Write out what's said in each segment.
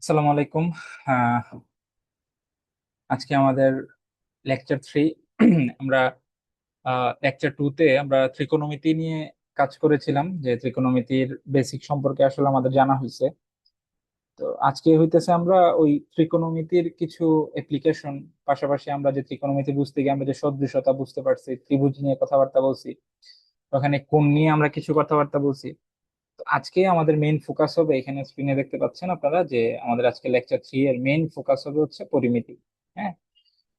আসসালামু আলাইকুম। আহ, আজকে আমাদের লেকচার 3। আমরা লেকচার 2-তে আমরা ত্রিকোণমিতি নিয়ে কাজ করেছিলাম, যে ত্রিকোণমিতির বেসিক সম্পর্কে আসলে আমাদের জানা হয়েছে। তো আজকে হইতেছে আমরা ওই ত্রিকোণমিতির কিছু অ্যাপ্লিকেশন, পাশাপাশি আমরা যে ত্রিকোণমিতি বুঝতে গিয়ে আমরা যে সদৃশতা বুঝতে পারছি, ত্রিভুজ নিয়ে কথাবার্তা বলছি, ওখানে কোণ নিয়ে আমরা কিছু কথাবার্তা বলছি। তো আজকে আমাদের মেইন ফোকাস হবে, এখানে স্ক্রিনে দেখতে পাচ্ছেন আপনারা যে আমাদের আজকে লেকচার 3 এর মেইন ফোকাস হবে হচ্ছে পরিমিতি। হ্যাঁ,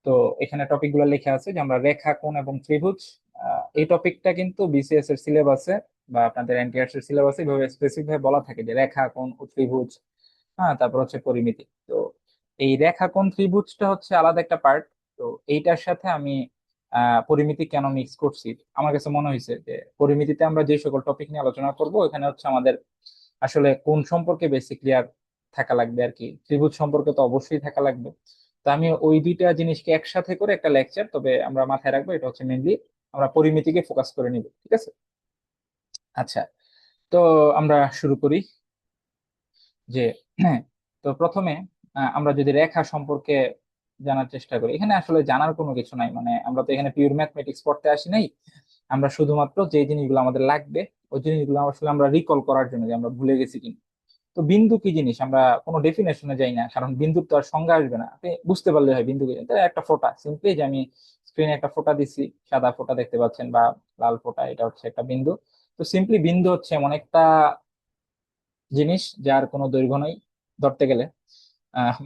তো এখানে টপিক গুলো লেখা আছে যে আমরা রেখা, কোণ এবং ত্রিভুজ। এই টপিকটা কিন্তু বিসিএস এর সিলেবাসে বা আপনাদের এনটিআরসি এর সিলেবাসে এভাবে স্পেসিফিক ভাবে বলা থাকে যে রেখা, কোণ ও ত্রিভুজ। হ্যাঁ, তারপর হচ্ছে পরিমিতি। তো এই রেখা, কোণ, ত্রিভুজটা হচ্ছে আলাদা একটা পার্ট। তো এইটার সাথে আমি পরিমিতি কেন মিক্স করছি, আমার কাছে মনে হয়েছে যে পরিমিতিতে আমরা যে সকল টপিক নিয়ে আলোচনা করব, এখানে হচ্ছে আমাদের আসলে কোণ সম্পর্কে বেসিক ক্লিয়ার থাকা লাগবে আর কি, ত্রিভুজ সম্পর্কে তো অবশ্যই থাকা লাগবে। তো আমি ওই দুইটা জিনিসকে একসাথে করে একটা লেকচার, তবে আমরা মাথায় রাখবো এটা হচ্ছে মেনলি আমরা পরিমিতিকে ফোকাস করে নিব, ঠিক আছে? আচ্ছা, তো আমরা শুরু করি যে হ্যাঁ, তো প্রথমে আমরা যদি রেখা সম্পর্কে জানার চেষ্টা করি, এখানে আসলে জানার কোনো কিছু নাই, মানে আমরা তো এখানে পিওর ম্যাথমেটিক্স পড়তে আসি নাই। আমরা শুধুমাত্র যে জিনিসগুলো আমাদের লাগবে ওই জিনিসগুলো আসলে আমরা রিকল করার জন্য, যে আমরা ভুলে গেছি কিনা। তো বিন্দু কি জিনিস আমরা কোনো ডেফিনেশনে যাই না, কারণ বিন্দুর তো আর সংজ্ঞা আসবে না, আপনি বুঝতে পারলে হয় বিন্দু কি। তো একটা ফোঁটা, সিম্পলি যে আমি স্ক্রিনে একটা ফোঁটা দিচ্ছি, সাদা ফোঁটা দেখতে পাচ্ছেন বা লাল ফোঁটা, এটা হচ্ছে একটা বিন্দু। তো সিম্পলি বিন্দু হচ্ছে এমন একটা জিনিস যার কোনো দৈর্ঘ্য নেই ধরতে গেলে।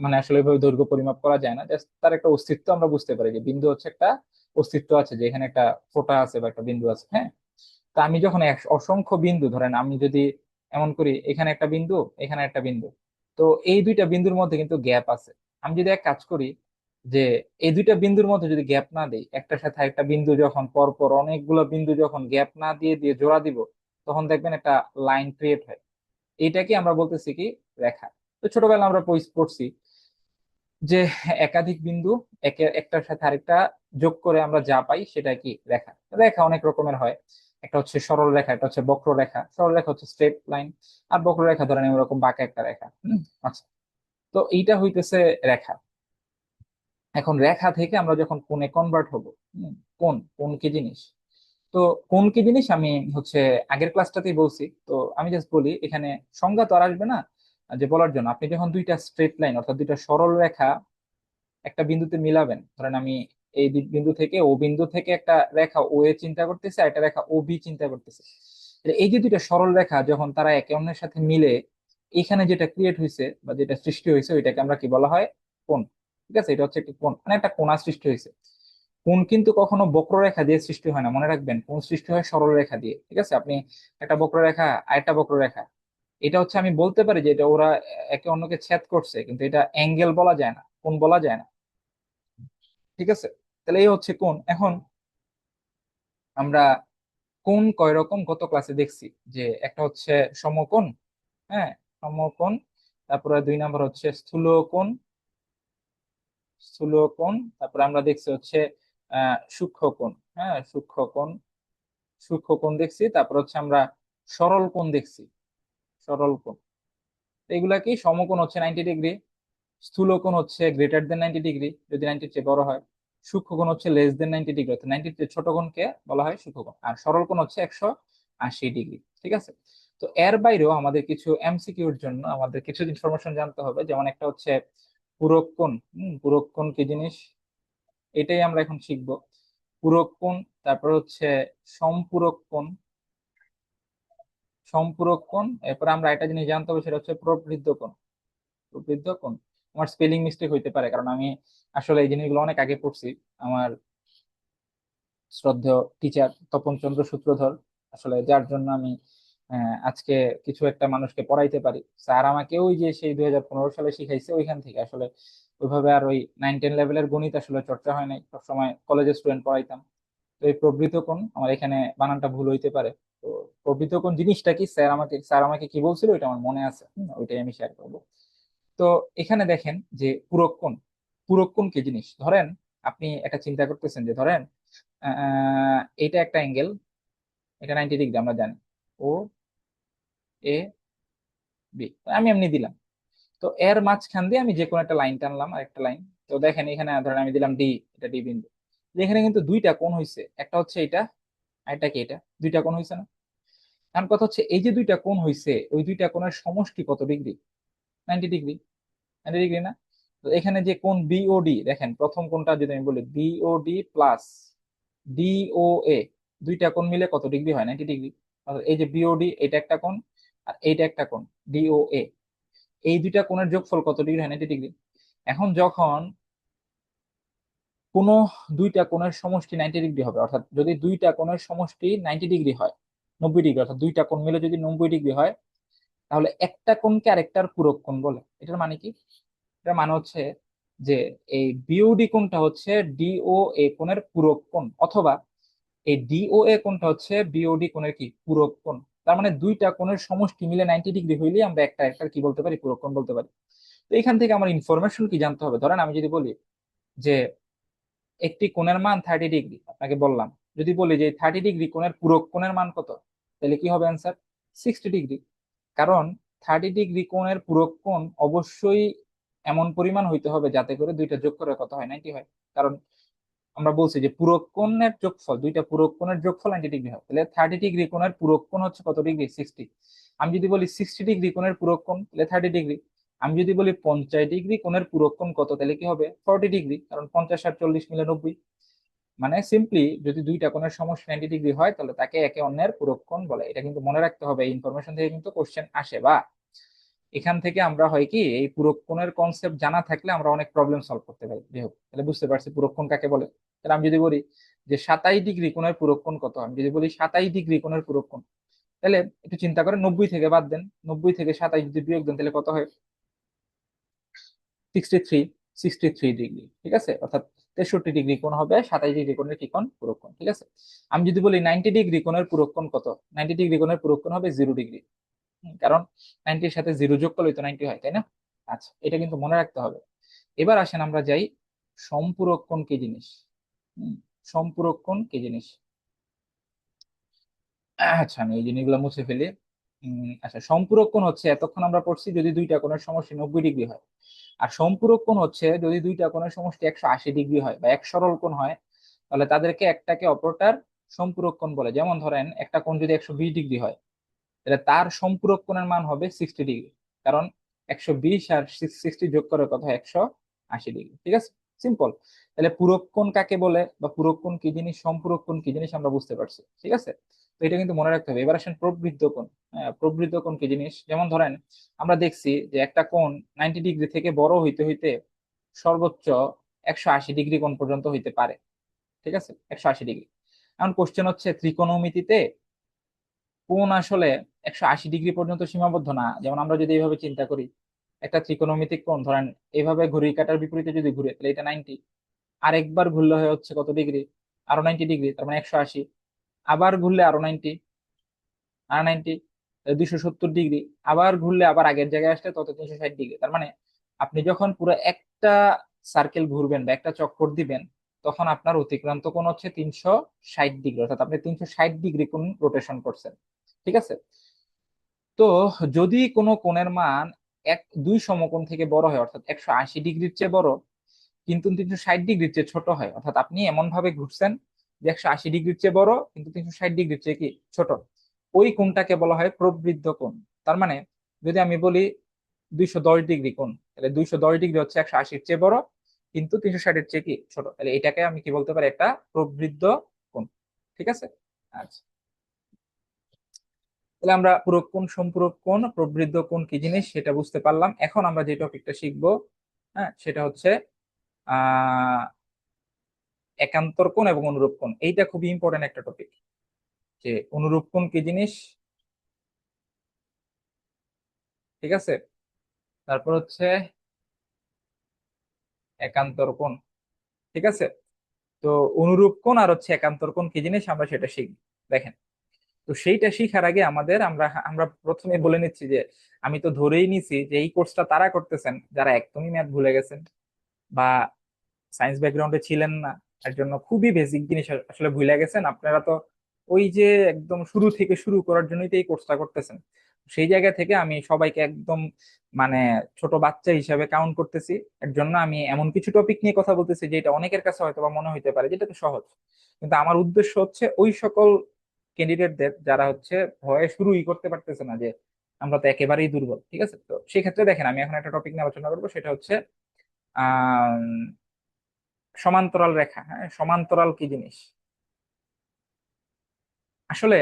মানে আসলে এভাবে দৈর্ঘ্য পরিমাপ করা যায় না, জাস্ট তার একটা অস্তিত্ব আমরা বুঝতে পারি যে বিন্দু হচ্ছে একটা অস্তিত্ব আছে, যে এখানে একটা ফোঁটা আছে বা একটা বিন্দু আছে। হ্যাঁ, তা আমি যখন অসংখ্য বিন্দু, ধরেন আমি যদি এমন করি, এখানে একটা বিন্দু, এখানে একটা বিন্দু, তো এই দুইটা বিন্দুর মধ্যে কিন্তু গ্যাপ আছে। আমি যদি এক কাজ করি যে এই দুইটা বিন্দুর মধ্যে যদি গ্যাপ না দেই, একটার সাথে একটা বিন্দু যখন পরপর অনেকগুলো বিন্দু যখন গ্যাপ না দিয়ে দিয়ে জোড়া দিব, তখন দেখবেন একটা লাইন ক্রিয়েট হয়। এইটাকে আমরা বলতেছি কি, রেখা। তো ছোটবেলা আমরা পড়ছি যে একাধিক বিন্দু একে একটার সাথে আরেকটা যোগ করে আমরা যা পাই সেটা কি, রেখা। রেখা অনেক রকমের হয়, একটা হচ্ছে সরল রেখা, একটা হচ্ছে বক্ররেখা। সরল রেখা হচ্ছে স্ট্রেট লাইন, আর বক্ররেখা ধরেন এরকম বাঁকা একটা রেখা। আচ্ছা, তো এইটা হইতেছে রেখা। এখন রেখা থেকে আমরা যখন কোণে কনভার্ট হব, কোণ কোণ কি জিনিস, তো কোণ কি জিনিস আমি হচ্ছে আগের ক্লাসটাতেই বলছি। তো আমি জাস্ট বলি, এখানে সংজ্ঞা তো আর আসবে না যে বলার জন্য। আপনি যখন দুইটা স্ট্রেট লাইন অর্থাৎ দুইটা সরল রেখা একটা বিন্দুতে মিলাবেন, ধরেন আমি এই বিন্দু থেকে ও বিন্দু থেকে একটা রেখা ও এ চিন্তা করতেছি, আর একটা রেখা ও বি চিন্তা করতেছি। এই যে দুইটা সরল রেখা যখন তারা একে অন্যের সাথে মিলে এখানে যেটা ক্রিয়েট হয়েছে বা যেটা সৃষ্টি হয়েছে, ওইটাকে আমরা কি বলা হয়, কোণ। ঠিক আছে, এটা হচ্ছে একটি কোণ, মানে একটা কোণা সৃষ্টি হয়েছে। কোণ কিন্তু কখনো বক্ররেখা দিয়ে সৃষ্টি হয় না, মনে রাখবেন, কোণ সৃষ্টি হয় সরল রেখা দিয়ে। ঠিক আছে, আপনি একটা বক্ররেখা আর একটা বক্ররেখা, এটা হচ্ছে আমি বলতে পারি যে এটা ওরা একে অন্যকে ছেদ করছে, কিন্তু এটা অ্যাঙ্গেল বলা যায় না, কোণ বলা যায় না। ঠিক আছে, তাহলে এই হচ্ছে কোণ। এখন আমরা কোণ কয় রকম গত ক্লাসে দেখছি, যে একটা হচ্ছে সমকোণ। হ্যাঁ, সমকোণ। তারপরে 2 নম্বর হচ্ছে স্থূলকোণ, স্থূলকোণ। তারপরে আমরা দেখছি হচ্ছে সূক্ষ্মকোণ। হ্যাঁ, সূক্ষ্মকোণ, সূক্ষ্মকোণ দেখছি। তারপর হচ্ছে আমরা সরল কোণ দেখছি, সরল কোণ। তো এগুলা কি, সমকোণ হচ্ছে 90 ডিগ্রি, স্থূলকোণ হচ্ছে >90 ডিগ্রি যদি 90-র চেয়ে বড় হয়, সূক্ষ্মকোণ হচ্ছে <90 ডিগ্রি অর্থাৎ 90-র চেয়ে ছোট কোণকে বলা হয় সূক্ষ্মকোণ, আর সরল কোণ হচ্ছে 180 ডিগ্রি। ঠিক আছে, তো এর বাইরেও আমাদের কিছু এমসিকিউর জন্য আমাদের কিছু ইনফরমেশন জানতে হবে, যেমন একটা হচ্ছে পূরক কোণ। পূরক কোণ কি জিনিস, এটাই আমরা এখন শিখবো। পূরক কোণ, তারপর হচ্ছে সম্পূরক কোণ, সম্পূরক কোণ। এরপর আমরা একটা জিনিস জানতে হবে, সেটা হচ্ছে প্রবৃদ্ধ কোণ, প্রবৃদ্ধ কোণ। আমার স্পেলিং মিস্টেক হইতে পারে, কারণ আমি আসলে এই জিনিসগুলো অনেক আগে পড়ছি। আমার শ্রদ্ধেয় টিচার তপন চন্দ্র সূত্রধর, আসলে যার জন্য আমি আজকে কিছু একটা মানুষকে পড়াইতে পারি। স্যার আমাকে ওই যে সেই 2015 সালে শিখাইছে, ওইখান থেকে আসলে ওইভাবে আর ওই 9-10 লেভেলের গণিত আসলে চর্চা হয় নাই, সবসময় কলেজের স্টুডেন্ট পড়াইতাম। তো এই প্রবৃদ্ধ কোণ, আমার এখানে বানানটা ভুল হইতে পারে। তো প্রবৃদ্ধ কোণ জিনিসটা কি, স্যার আমাকে কি বলছিল ওইটা আমার মনে আছে। ওইটাই আমি শেয়ার করবো। তো এখানে দেখেন যে পূরক কোণ, পূরক কোণ কি জিনিস, ধরেন আপনি একটা চিন্তা করতেছেন যে ধরেন এটা একটা অ্যাঙ্গেল, এটা 90 ডিগ্রি আমরা জানি, ও এ বি, আমি এমনি দিলাম। তো এর মাঝখান দিয়ে আমি যে কোনো একটা লাইন টানলাম, আর একটা লাইন। তো দেখেন এখানে ধরেন আমি দিলাম ডি, এটা ডি বিন্দু। এখানে কিন্তু দুইটা কোণ হয়েছে, একটা হচ্ছে এটা আর এটা কি, এটা দুইটা কোণ হয়েছে না? এখন কথা হচ্ছে এই যে দুইটা কোণ হয়েছে, ওই দুইটা কোণের সমষ্টি কত ডিগ্রি? 90 ডিগ্রি। 90 ডিগ্রি না? তো এখানে যে কোণ বিওডি, দেখেন প্রথম কোণটা যদি আমি বলি বিওডি প্লাস ডিওএ, দুইটা কোণ মিলে কত ডিগ্রি হয়? 90 ডিগ্রি। এই যে বিওডি এটা একটা কোণ, আর এইটা একটা কোণ ডিওএ, এই দুইটা কোণের যোগফল কত ডিগ্রি হয়? 90 ডিগ্রি। এখন যখন কোনো দুইটা কোণের সমষ্টি 90 ডিগ্রি হবে, অর্থাৎ যদি দুইটা কোণের সমষ্টি 90 ডিগ্রি হয়, 90 ডিগ্রি, অর্থাৎ দুইটা কোণ মিলে যদি 90 ডিগ্রি হয়, তাহলে একটা কোণকে আরেকটার পূরক কোণ বলে। এটার মানে কি? এটার মানে হচ্ছে যে এই বিওডি কোণটা হচ্ছে ডিও এ কোণের পূরক কোণ, অথবা এই ডিও এ কোণটা হচ্ছে বিওডি কোণের কি পূরক কোণ। তার মানে দুইটা কোণের সমষ্টি মিলে 90 ডিগ্রি হইলে আমরা একটা একটা কি বলতে পারি? পূরক কোণ বলতে পারি। তো এখান থেকে আমার ইনফরমেশন কি জানতে হবে? ধরেন আমি যদি বলি যে একটি কোণের মান 30 ডিগ্রি, আপনাকে বললাম, যদি বলি যে 30 ডিগ্রি কোণের পূরক কোণের মান কত, তাহলে কি হবে অ্যান্সার? 60 ডিগ্রি। কারণ 30 ডিগ্রি কোণের পূরক কোণ অবশ্যই এমন পরিমাণ হইতে হবে যাতে করে দুইটা যোগ করে কত হয়? 90 হয়। কারণ আমরা বলছি যে পূরক কোণের যোগফল, দুইটা পূরক কোণের যোগফল 90 ডিগ্রি হয়, তাহলে 30 ডিগ্রি কোণের পূরক কোণ হচ্ছে কত ডিগ্রি? 60। আমি যদি বলি 60 ডিগ্রি কোণের পূরক কোণ, তাহলে 30 ডিগ্রি। আমি যদি বলি 50 ডিগ্রি কোণের পূরক কোণ কত, তাহলে কি হবে? 40 ডিগ্রি, কারণ 50 আর 40 মিলে 90। মানে সিম্পলি যদি দুইটা কোণের সমষ্টি 90 ডিগ্রি হয়, তাহলে তাকে একে অন্যের পূরক কোণ বলে। এটা কিন্তু মনে রাখতে হবে, এই ইনফরমেশন থেকে কিন্তু কোশ্চেন আসে, বা এখান থেকে আমরা হয় কি এই পূরক কোণের কনসেপ্ট জানা থাকলে আমরা অনেক প্রবলেম সলভ করতে পারি। যাই হোক, তাহলে বুঝতে পারছি পূরক কোণ কাকে বলে। তাহলে আমি যদি বলি যে 27 ডিগ্রি কোণের পূরক কোণ কত, আমি যদি বলি 27 ডিগ্রি কোণের পূরক কোণ, তাহলে একটু চিন্তা করেন, 90 থেকে বাদ দেন, 90 থেকে 27 যদি বিয়োগ দেন, তাহলে কত হয়? 63। 63 ডিগ্রি, ঠিক আছে? অর্থাৎ 63 ডিগ্রি কোণ হবে 27 ডিগ্রি কোণের কি কোণ? পূরক কোণ, ঠিক আছে? আমি যদি বলি 90 ডিগ্রি কোণের পূরক কোণ কত, 90 ডিগ্রি কোণের পূরক কোণ হবে 0 ডিগ্রি। কারণ 90-র সাথে 0 যোগ করলে তো 90 হয়, তাই না? আচ্ছা, এটা কিন্তু মনে রাখতে হবে। এবার আসেন আমরা যাই সম্পূরক কোণ কি জিনিস। হুম, সম্পূরক কোণ কি জিনিস? আচ্ছা, আমি এই জিনিসগুলো মুছে ফেলি। আচ্ছা, সম্পূরক কোণ হচ্ছে, এতক্ষণ আমরা পড়ছি যদি দুইটা কোণের সমষ্টি 90 ডিগ্রি হয়, আর সম্পূরক কোণ হচ্ছে যদি দুইটা কোণের সমষ্টি 180 ডিগ্রি হয় বা এক সরল কোণ হয়, তাহলে তাদেরকে একটাকে অপরটার সম্পূরক কোণ বলে। যেমন ধরেন একটা কোণ যদি 120 ডিগ্রি হয়, তাহলে তার সম্পূরক কোণের মান হবে 60 ডিগ্রি। কারণ 120 আর 60 যোগ করে কত হয়? 180 ডিগ্রি, ঠিক আছে? সিম্পল। তাহলে পূরক কোণ কাকে বলে বা পূরক কোণ কি জিনিস, সম্পূরক কোণ কি জিনিস আমরা বুঝতে পারছি, ঠিক আছে? তো এটা কিন্তু মনে রাখতে হবে। এবার আসেন প্রবৃদ্ধ কোণ। প্রবৃদ্ধ কোণ কি জিনিস? যেমন ধরেন আমরা দেখছি যে একটা কোণ 90 ডিগ্রি থেকে বড় হইতে হইতে সর্বোচ্চ 180 ডিগ্রি কোণ পর্যন্ত হইতে পারে, ঠিক আছে? 180 ডিগ্রি। এখন কোশ্চেন হচ্ছে ত্রিকোণমিতিতে কোণ আসলে 180 ডিগ্রি পর্যন্ত সীমাবদ্ধ না। যেমন আমরা যদি এইভাবে চিন্তা করি, একটা ত্রিকোণমিতিক কোণ ধরেন এইভাবে ঘড়ির কাঁটার বিপরীতে যদি ঘুরে, তাহলে এটা 90। আরেকবার ঘুরলে হয় হচ্ছে কত ডিগ্রি? আরো 90 ডিগ্রি, তার মানে 180। আবার ঘুরলে আরো 90, আর 90, 270 ডিগ্রি। আবার ঘুরলে আবার আগের জায়গায় আসলে তত 360 ডিগ্রি। তার মানে আপনি যখন পুরো একটা সার্কেল ঘুরবেন বা একটা চক্কর দিবেন, তখন আপনার অতিক্রান্ত কোণ হচ্ছে 360 ডিগ্রি, অর্থাৎ আপনি 360 ডিগ্রি কোণ রোটেশন করছেন, ঠিক আছে? তো যদি কোনো কোণের মান দুই সমকোণ থেকে বড় হয়, অর্থাৎ 180 ডিগ্রির চেয়ে বড়, কিন্তু 360 ডিগ্রির চেয়ে ছোট হয়, অর্থাৎ আপনি এমন ভাবে ঘুরছেন যে 180 ডিগ্রির চেয়ে বড় কিন্তু 360 ডিগ্রির চেয়ে কি ছোট, ওই কোণটাকে বলা হয় প্রবৃদ্ধ কোণ। তার মানে যদি আমি বলি 210 ডিগ্রি কোণ, তাহলে 210 ডিগ্রি হচ্ছে 180-র চেয়ে বড় কিন্তু 360-এর চেয়ে কি ছোট, তাহলে এটাকে আমি কি বলতে পারি? একটা প্রবৃদ্ধ কোণ, ঠিক আছে? আচ্ছা, তাহলে আমরা পূরক কোণ, সম্পূরক কোণ, প্রবৃদ্ধ কোণ কি জিনিস সেটা বুঝতে পারলাম। এখন আমরা যে টপিকটা শিখবো, হ্যাঁ, সেটা হচ্ছে আহ একান্তর কোণ এবং অনুরূপ কোণ। এইটা খুবই ইম্পর্টেন্ট একটা টপিক, যে অনুরূপ কোণ কি জিনিস, ঠিক আছে? তারপর হচ্ছে একান্তর কোণ, ঠিক আছে? তো অনুরূপ কোণ আর হচ্ছে একান্তর কোণ কি জিনিস আমরা সেটা শিখব। দেখেন, তো সেইটা শিখার আগে আমাদের আমরা আমরা প্রথমে বলে নিচ্ছি যে আমি তো ধরেই নিছি যে এই কোর্সটা তারা করতেছেন যারা একদমই ম্যাথ ভুলে গেছেন বা সায়েন্স ব্যাকগ্রাউন্ডে ছিলেন না, এর জন্য খুবই বেসিক জিনিস আসলে ভুলে গেছেন। আপনারা তো ওই যে একদম শুরু থেকে শুরু করার জন্যই তো এই কোর্সটা করতেছেন। সেই জায়গা থেকে আমি সবাইকে একদম মানে ছোট বাচ্চা হিসাবে কাউন্ট করতেছি। এর জন্য আমি এমন কিছু টপিক নিয়ে কথা বলতেছি যেটা অনেকের কাছে হয়তো বা মনে হইতে পারে যেটা তো সহজ, কিন্তু আমার উদ্দেশ্য হচ্ছে ওই সকল ক্যান্ডিডেটদের যারা হচ্ছে ভয়ে শুরুই করতে পারতেছে না যে আমরা তো একেবারেই দুর্বল। ঠিক আছে, তো সেই ক্ষেত্রে দেখেন আমি এখন একটা টপিক নিয়ে আলোচনা করবো, সেটা হচ্ছে আহ সমান্তরাল রেখা। হ্যাঁ, সমান্তরাল কি জিনিস? আসলে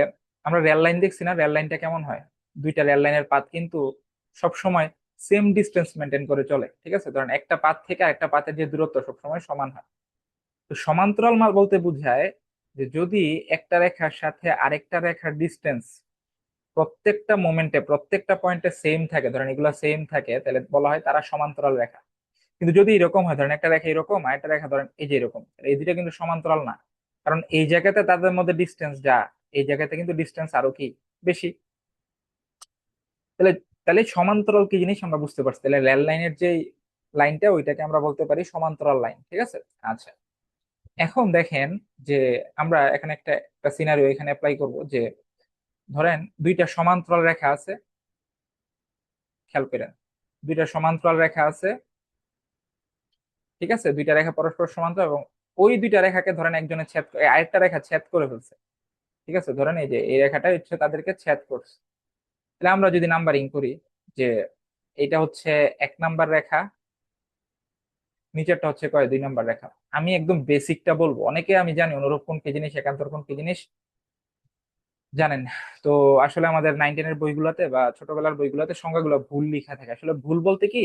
আমরা রেল লাইন দেখছি না, রেল লাইনটা কেমন হয়? দুইটা রেল লাইনের পাত কিন্তু সব সময় সেম ডিস্টেন্স মেনটেন করে চলে। ঠিক আছে, ধরেন একটা পাত থেকে আরেকটা পাতের যে দূরত্ব সবসময় সমান হয়। তো সমান্তরাল মাল বলতে বোঝায় যে যদি একটা রেখার সাথে আরেকটা রেখার ডিস্টেন্স প্রত্যেকটা মোমেন্টে প্রত্যেকটা পয়েন্টে সেম থাকে, ধরেন এগুলা সেম থাকে, তাহলে বলা হয় তারা সমান্তরাল রেখা। কিন্তু যদি এরকম হয়, ধরেন একটা রেখা এরকম আর একটা রেখা ধরেন এই যে এরকম, তাহলে এই দুইটা কিন্তু সমান্তরাল না। কারণ এই জায়গাতে তাদের মধ্যে ডিস্টেন্স যা, এই জায়গাতে কিন্তু ডিস্টেন্স আরো কি বেশি। তাহলে তাহলে সমান্তরাল কি জিনিস আমরা বুঝতে পারছি। তাহলে রেল লাইনের যে লাইনটা ওইটাকে আমরা বলতে পারি সমান্তরাল লাইন। ঠিক আছে, আচ্ছা। এখন দেখেন যে আমরা এখানে একটা একটা সিনারিও এখানে অ্যাপ্লাই করব যে ধরেন দুইটা সমান্তরাল রেখা আছে। খেয়াল করেন, দুইটা সমান্তরাল রেখা আছে। ঠিক আছে, দুইটা রেখা পরস্পর সমান্তরাল এবং ওই দুইটা রেখাকে ধরেন একজনের আরেকটা রেখা ছেদ করে ফেলছে। ঠিক আছে, ধরেন এই যে এই রেখাটা হচ্ছে তাদেরকে ছেদ করছে। তাহলে আমরা যদি নাম্বারিং করি যে এটা হচ্ছে 1 নাম্বার রেখা, নিচেরটা হচ্ছে কয় 2 নাম্বার রেখা। আমি একদম বেসিকটা বলবো, অনেকে আমি জানি অনুরূপ কোণ কি জিনিস, একান্তর কোণ কি জিনিস জানেন। তো আসলে আমাদের 9-10 এর বইগুলোতে বা ছোটবেলার বইগুলোতে সংজ্ঞাগুলো ভুল লেখা থাকে। আসলে ভুল বলতে কি,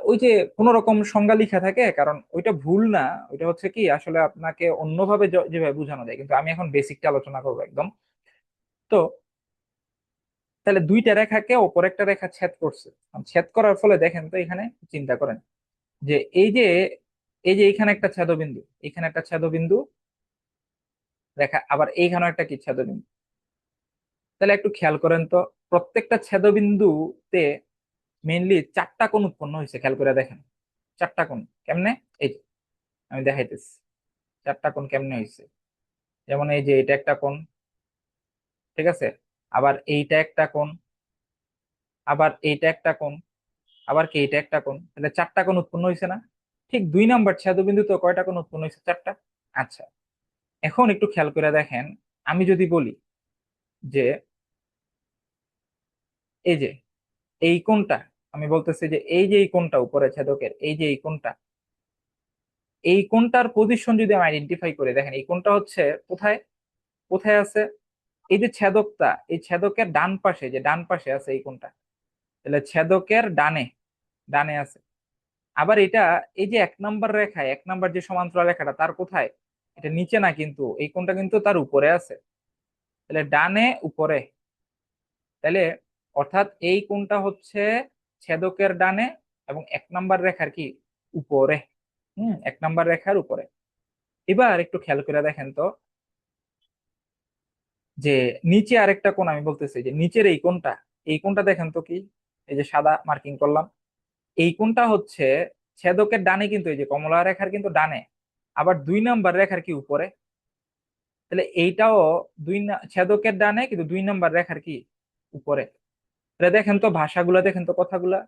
ওই যে কোন রকম সংজ্ঞা লেখা থাকে, কারণ ওইটা ভুল না। ওইটা হচ্ছে কি আসলে আপনাকে অন্যভাবে যেভাবে বোঝানো যায়, কিন্তু আমি এখন বেসিকটা আলোচনা করবো একদম। তো তাহলে দুইটা রেখাকে অপর একটা রেখা ছেদ করছে। ছেদ করার ফলে দেখেন তো এখানে চিন্তা করেন যে এই যে এখানে একটা ছেদবিন্দু, এখানে একটা ছেদবিন্দু রেখা, আবার এইখানেও একটা কি ছেদবিন্দু। তাহলে একটু খেয়াল করেন তো, প্রত্যেকটা ছেদবিন্দুতে মেইনলি 4টা কোণ উৎপন্ন হয়েছে। খেয়াল করে দেখেন 4টা কোণ কেমনে। এই যে আমি দেখাইতেছি 4টা কোণ কেমনে হয়েছে। যেমন এই যে এটা একটা কোণ, ঠিক আছে, আবার এইটা একটা কোণ, আবার এইটা একটা কোণ, আবার কি এইটা একটা কোণ, তাহলে 4টা কোণ উৎপন্ন হয়েছে না? ঠিক 2 নাম্বার ছেদবিন্দু তো কয়টা কোণ উৎপন্ন হয়েছে? 4টা। আচ্ছা, এখন একটু খেয়াল করে দেখেন, আমি যদি বলি যে এই যে এই কোণটা, আমি বলতেছি যে এই যে এই কোণটা উপরে ছেদকের, এই যে এই কোণটা, এই কোণটার পজিশন যদি আমি আইডেন্টিফাই করে দেখেন এই কোণটা হচ্ছে কোথায়, কোথায় আছে? এই যে ছেদকটা, এই ছেদকের ডান পাশে, যে ডান পাশে আছে এই কোণটা, তাহলে ছেদকের ডানে, ডানে আছে। আবার এটা এই যে 1 নাম্বার রেখায়, 1 নাম্বার যে সমান্তরাল রেখাটা তার কোথায়? এটা নিচে না, কিন্তু এই কোণটা কিন্তু তার উপরে আছে। তাহলে ডানে উপরে, তাহলে অর্থাৎ এই কোণটা হচ্ছে ছেদকের ডানে এবং 1 নাম্বার রেখার কি উপরে। 1 নাম্বার রেখার উপরে। এবার একটু খেয়াল করে দেখেন তো যে নিচে আরেকটা কোণ, আমি বলতেছি যে নিচের এই কোণটা, এই কোণটা দেখেন তো কি, এই যে সাদা মার্কিং করলাম, এই কোণটা হচ্ছে ছেদকের ডানে, কিন্তু এই যে কমলা রেখার কিন্তু ডানে, আবার 2 নাম্বার রেখার কি উপরে। তাহলে এইটাও ছেদকের ডানে কিন্তু 2 নাম্বার রেখার কি উপরে। তাহলে দেখেন তো ভাষাগুলা, দেখেন তো কথাগুলা,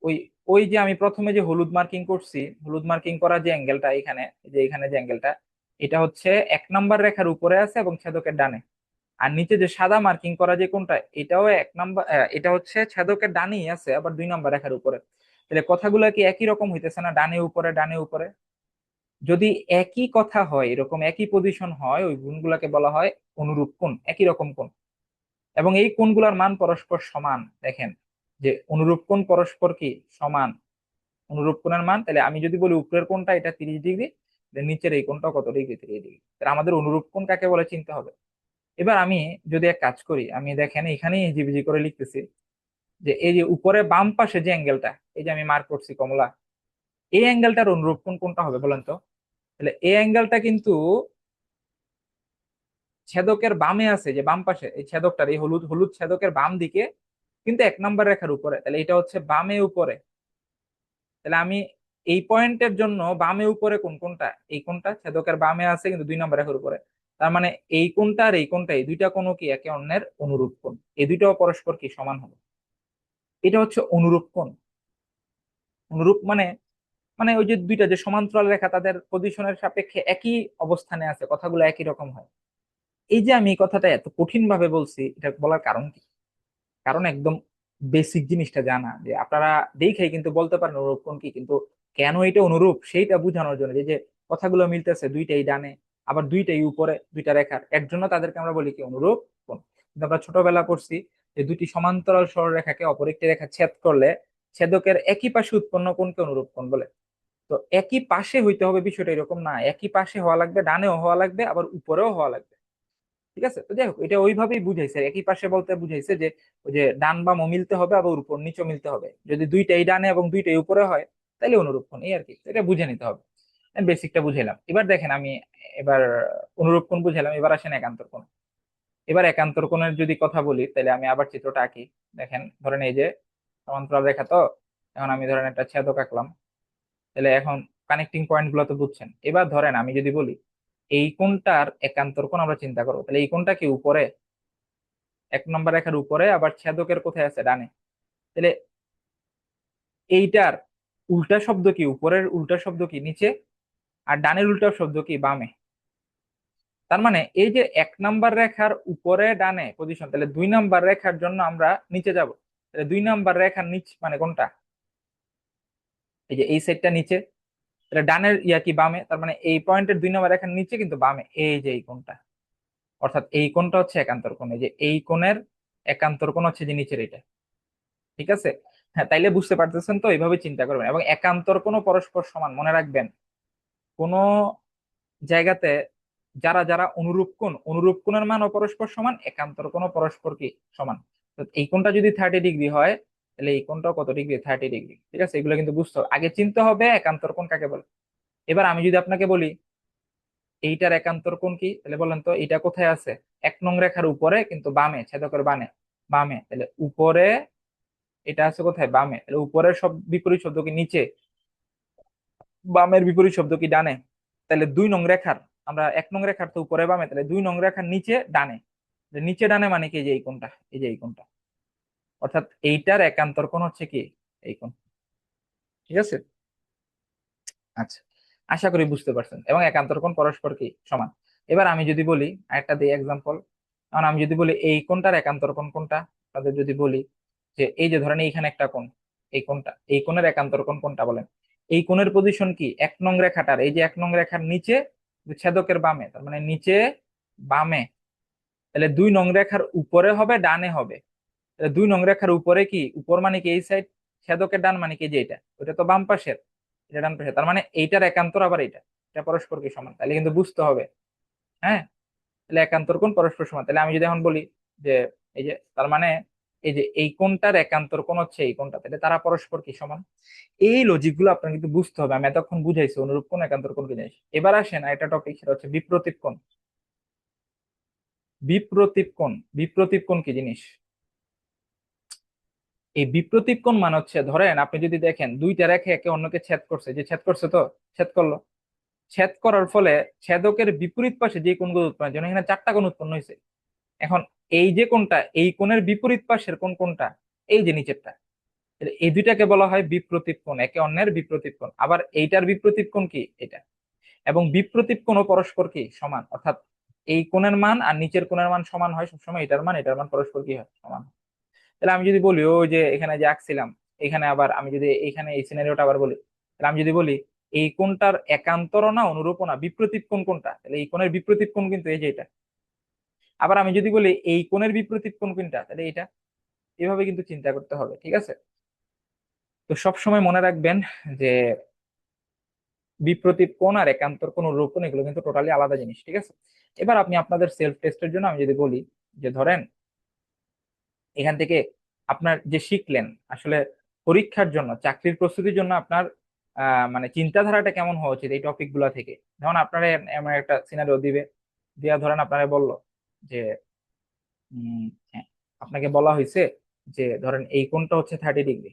ওই ওই যে আমি প্রথমে যে হলুদ মার্কিং করছি, হলুদ মার্কিং করা যে অ্যাঙ্গেলটা এখানে, যে এখানে যে অ্যাঙ্গেলটা, এটা হচ্ছে 1 নাম্বার রেখার উপরে আছে এবং ছেদকের ডানে। আর নিচে যে সাদা মার্কিং করা যে কোনটা, এটাও 1 নাম্বার, এটা হচ্ছে ছেদকের ডানেই আছে আবার 2 নাম্বার রেখার উপরে। তাহলে কথাগুলো কি একই রকম হইতেছে না? ডানে উপরে, ডানে উপরে। যদি একই কথা হয়, এরকম একই পজিশন হয়, ওই গুণগুলাকে বলা হয় অনুরূপ কোণ, একই রকম কোণ। এবং এই কোণগুলোর মান পরস্পর সমান। দেখেন যে অনুরূপ কোণ পরস্পর কি সমান। অনুরূপ কোণের মান, তাহলে আমি যদি বলি উপরের কোণটা এটা 30 ডিগ্রি, নিচের এই কোণটা কত ডিগ্রি? 30 ডিগ্রি। তাহলে আমাদের অনুরূপ কোণ কাকে বলে চিনতে হবে। এবার আমি যদি এক কাজ করি, আমি দেখেন এখানেই হিজিবিজি করে লিখতেছি যে এই যে উপরে বাম পাশে যে অ্যাঙ্গেলটা, এই যে আমি মার্ক করছি কমলা, এই অ্যাঙ্গেলটার অনুরূপ কোণ কোনটা হবে বলেন তো? তাহলে এই অ্যাঙ্গেলটা কিন্তু ছেদকের বামে আছে, যে বাম পাশে এই ছেদকটার, এই হলুদ হলুদ ছেদকের বাম দিকে, কিন্তু 1 নাম্বার রেখার উপরে। তাহলে এটা হচ্ছে বামে উপরে। তাহলে আমি এই পয়েন্টের জন্য বামে উপরে কোন কোনটা? এই কোনটা ছেদকের বামে আছে কিন্তু 2 নাম্বার রেখার উপরে। তার মানে এই কোণটা আর এই কোণটা, এই দুইটা কোণও কি একে অন্যের অনুরূপ কোণ, এই দুইটাও পরস্পর কি সমান হবে। এটা হচ্ছে অনুরূপ কোণ। অনুরূপ মানে, মানে ওই যে দুইটা যে সমান্তরাল রেখা তাদের পজিশনের সাপেক্ষে একই অবস্থানে আছে, কথাগুলো একই রকম হয়। এই যে আমি এই কথাটা এত কঠিন ভাবে বলছি, এটা বলার কারণ কি? কারণ একদম বেসিক জিনিসটা জানা, যে আপনারা দেখেই কিন্তু বলতে পারেন অনুরূপ কোণ কি, কিন্তু কেন এটা অনুরূপ সেইটা বোঝানোর জন্য, যে যে কথাগুলো মিলতেছে, দুইটাই ডানে আবার দুইটাই উপরে, দুইটা রেখার, এর জন্য তাদেরকে আমরা বলি কি অনুরূপ কোণ। কিন্তু আমরা ছোটবেলা পড়ছি যে দুটি সমান্তরাল সরলরেখাকে অপর একটি রেখা ছেদ করলে ছেদকের একই পাশে উৎপন্ন কোণকে অনুরূপ কোণ বলে। তো একই পাশে হইতে হবে বিষয়টা এরকম না, একই পাশে হওয়া লাগবে, ডানেও হওয়া লাগবে আবার উপরেও হওয়া লাগবে। ঠিক আছে, তো যাই হোক, এটা ওইভাবেই বুঝাইছে, একই পাশে বলতে বুঝাইছে যে ওই যে ডান বামও মিলতে হবে আবার উপর নিচও মিলতে হবে, যদি দুইটাই ডানে এবং দুইটাই উপরে হয় তাহলে অনুরূপ কোণ, এই আর কি, এটা বুঝে নিতে হবে। আমি বেসিকটা বুঝাইলাম, এবার দেখেন আমি এবার অনুরূপ কোণ বুঝাইলাম, এবার আসেন একান্তর কোণ। এবার একান্তর কোণের যদি কথা বলি তাহলে আমি আবার চিত্রটা আঁকি। দেখেন ধরেন এই যে সমান্তরাল রেখা, তো এখন আমি ধরেন একটা ছেদক আঁকলাম, তাহলে এখন কানেক্টিং পয়েন্ট গুলো তো বুঝছেন। এবার ধরেন আমি যদি বলি এই কোণটার একান্তর কোণ আমরা চিন্তা করবো, তাহলে এই কোণটা কি উপরে, এক নম্বর রেখার উপরে, আবার ছেদকের কোথায় আছে, ডানে। তাহলে এইটার উল্টা শব্দ কি, উপরের উল্টা শব্দ কি নিচে, আর ডানের উল্টা শব্দ কি বামে। তার মানে এই যে এক নাম্বার রেখার উপরে ডানে পজিশন, তাহলে দুই নাম্বার রেখার জন্য আমরা নিচে যাব, তাহলে দুই নাম্বার রেখার নিচ মানে কোনটা, এই যে এই সাইডটা নিচে, তাহলে ডানের ইয়া কি বামে, তার মানে এই পয়েন্টের দুই নাম্বার রেখার নিচে কিন্তু বামে, এই যে এই কোণটা, অর্থাৎ এই কোণটা হচ্ছে একান্তর কোণ, এই যে এই কোণের একান্তর কোণ হচ্ছে যে নিচের এটা। ঠিক আছে, হ্যাঁ, তাইলে বুঝতে পারতেছেন তো, এইভাবে চিন্তা করবেন। এবং একান্তর কোণ পরস্পর সমান মনে রাখবেন, কোন জায়গাতে যারা যারা অনুরূপ কোণ, অনুরূপ কোণের মান পরস্পর সমান, একান্তর কোণ পরস্পর কি সমান। তো এই কোণটা যদি 30 ডিগ্রি হয় তাহলে এই কোণটাও কত ডিগ্রি, 30 ডিগ্রি। ঠিক আছে, এগুলো কিন্তু বুঝতে হবে, আগে চিনতে হবে একান্তর কোণ কাকে বলে। এবার আমি যদি আপনাকে বলি এইটার একান্তর কোণ কি, তাহলে বলেন তো এটা কোথায় আছে, এক নং রেখার উপরে কিন্তু বামে, ছেদকের বামে, বামে, তাহলে উপরে, এটা আছে কোথায়, বামে, তাহলে উপরের সব বিপরীত শব্দ কি নিচে, বামের বিপরীত শব্দ কি ডানে। তাহলে দুই নং রেখার, আমরা এক নং রেখার তো উপরে বামে, তাহলে দুই নং রেখার নিচে ডানে, যে নিচে ডানে মানে কি, এই যে এই কোণটা, এই যে এই কোণটা, অর্থাৎ এইটার একান্তর কোণ হচ্ছে কি এই কোণ। ঠিক আছে, আচ্ছা, আশা করি বুঝতে পারছেন, এবং একান্তর কোণ পরস্পর কি সমান। এবার আমি যদি বলি আরেকটা দিই এক্সাম্পল, কারণ আমি যদি বলি এই কোণটার একান্তর কোণ কোনটা, তাদের যদি বলি যে এই যে ধরেন এইখানে একটা কোণ, এই কোণটা, এই কোণের একান্তর কোণ কোনটা বলেন। এই কোণের পজিশন কি, এক নং রেখাটার, এই যে এক নং রেখার নিচে, ছেদকের বামে, তার মানে নিচে বামে, তাহলে দুই নং রেখার উপরে হবে, ডানে হবে। তাহলে দুই নং রেখার উপরে কি, উপর মানে কি এই সাইড, ছেদকের ডান মানে কি যে এটা, ওটা তো বাম পাশের, এটা ডান পাশে, তার মানে এইটার একান্তর আবার এটা, এটা পরস্পর কি সমান, তাহলে কিন্তু বুঝতে হবে। হ্যাঁ, তাহলে একান্তর কোণ পরস্পর সমান, তাহলে আমি যদি এখন বলি যে এই যে তার মানে এই যে এই কোণটার একান্তর কোণ হচ্ছে এই কোণটা, তাহলে তারা পরস্পর কি সমান। এই লজিক গুলো আপনার কিন্তু বুঝতে হবে, আমি এতক্ষণ বুঝাইছি অনুরূপ কোণ একান্তর কোণ কি জিনিস। এবার আসেন একটা টপিক, সেটা হচ্ছে বিপ্রতীপ কোণ। বিপ্রতীপ কোণ, বিপ্রতীপ কোণ কি জিনিস? এই বিপ্রতীপ কোণ মানে হচ্ছে, ধরেন আপনি যদি দেখেন দুইটা রেখা একে অন্যকে ছেদ করছে, যে ছেদ করছে, তো ছেদ করলো, ছেদ করার ফলে ছেদকের বিপরীত পাশে যে কোণগুলো উৎপন্ন হয়, যেমন এখানে চারটা কোণ উৎপন্ন হয়েছে। এখন এই যে কোণটা, এই কোণের বিপরীত পাশের কোণ কোনটা, এই যে নিচেরটা, তাহলে এই দুইটাকে বলা হয় বিপ্রতীপ কোণ, একে অন্যের বিপ্রতীপ কোণ। আবার এইটার বিপ্রতীপ কোণ কি এটা, এবং বিপ্রতীপ কোণও পরস্পর কি সমান, অর্থাৎ এই কোণের মান আর নিচের কোণের মান সমান হয় সবসময়, এটার মান এটার মান পরস্পর কি হয়, সমান। তাহলে আমি যদি বলি ওই যে এখানে যে আঁকছিলাম, এখানে আবার আমি যদি এইখানে এই সিনারিওটা আবার বলি, তাহলে আমি যদি বলি এই কোণটার একান্তর না অনুরূপ না বিপ্রতীপ কোণ কোনটা, তাহলে এই কোণের বিপ্রতীপ কোণ কিন্তু এই যে এটা। আবার আমি যদি বলি এই কোণের বিপরীত কোণ কোনটা, তাহলে এটা। এভাবে কিন্তু চিন্তা করতে হবে, ঠিক আছে। তো সব সময় মনে রাখবেন যে বিপ্রতীপ কোণ আর একান্তর কোণ, অনুরূপ কোণ, এগুলো কিন্তু টোটালি আলাদা জিনিস, ঠিক আছে। এবার আপনি আপনাদের সেলফ টেস্টের জন্য আমি যদি বলি যে ধরেন এখান থেকে আপনার যে শিখলেন, আসলে পরীক্ষার জন্য, চাকরির প্রস্তুতির জন্য আপনার মানে চিন্তাধারাটা কেমন হওয়া উচিত এই টপিক গুলা থেকে। যেমন আপনারা এমন একটা সিনারিও দিবে, দিয়া ধরেন আপনারা বললো যে হ্যাঁ, আপনাকে বলা হয়েছে যে ধরেন এই কোণটা হচ্ছে 30 ডিগ্রি,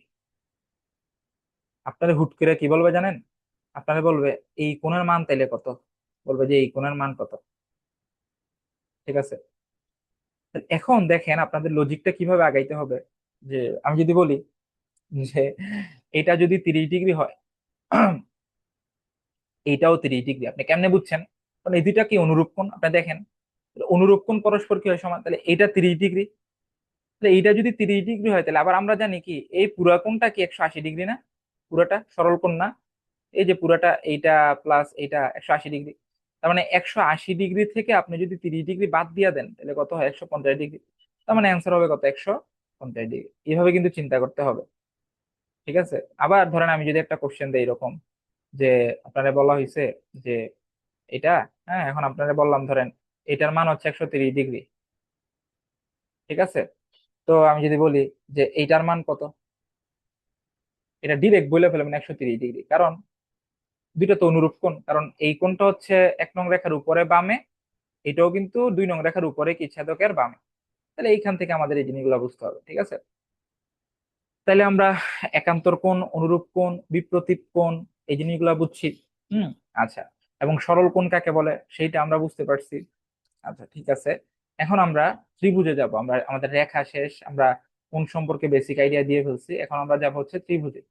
আপনারা হুট করে কি বলবে জানেন, আপনারা বলবে এই কোণের মান তাইলে কত, বলবে যে এই কোণের মান কত। ঠিক আছে। এখন দেখেন আপনাদের লজিকটা কিভাবে আগাইতে হবে। যে আমি যদি বলি যে এটা যদি 30 ডিগ্রি হয়, এইটাও 30 ডিগ্রি, আপনি কেমনে বুঝছেন? কারণ এই দুইটা কি অনুরূপ কোণ, আপনি দেখেন। অনুরূপ কোণ পরস্পর কি হয় সমান, তাহলে এইটা 30 ডিগ্রি। তাহলে এইটা যদি 30 ডিগ্রি হয়, তাহলে আবার আমরা জানি কি এই পুরা কোণটা কি 180 ডিগ্রি না? পুরাটা সরল কোণ না? এই যে পুরাটা এইটা প্লাস এইটা 180 ডিগ্রি। তার মানে 180 ডিগ্রি থেকে আপনি যদি 30 ডিগ্রি বাদ দিয়ে দেন, তাহলে কত হয়? 150 ডিগ্রি। তার মানে অ্যান্সার হবে কত? 150 ডিগ্রি। এইভাবে কিন্তু চিন্তা করতে হবে। ঠিক আছে। আবার ধরেন আমি যদি একটা কোশ্চেন দিই এরকম, যে আপনারা বলা হয়েছে যে এটা, হ্যাঁ এখন আপনারা বললাম ধরেন এটার মান হচ্ছে 130 ডিগ্রি। ঠিক আছে। তো আমি যদি বলি যে এইটার মান কত, এটা ডিরেক্ট বলে ফেলবেন 130 ডিগ্রি, কারণ দুইটা তো অনুরূপ কোণ। কারণ এই কোণটা হচ্ছে 1 নং রেখার উপরে বামে, এটাও কিন্তু 2 নং রেখার উপরে কি ছেদকের বামে। তাহলে এইখান থেকে আমাদের এই জিনিসগুলো বুঝতে হবে। ঠিক আছে। তাহলে আমরা একান্তর কোণ, অনুরূপ কোণ, বিপ্রতীপ কোণ, এই জিনিসগুলো বুঝছি। হুম। আচ্ছা। এবং সরল কোণ কাকে বলে সেইটা আমরা বুঝতে পারছি। আচ্ছা ঠিক আছে। এখন আমরা ত্রিভুজে যাব। আমরা আমাদের রেখা শেষ, আমরা কোণ সম্পর্কে বেসিক আইডিয়া দিয়ে ফেলছি, এখন আমরা যাব হচ্ছে ত্রিভুজে।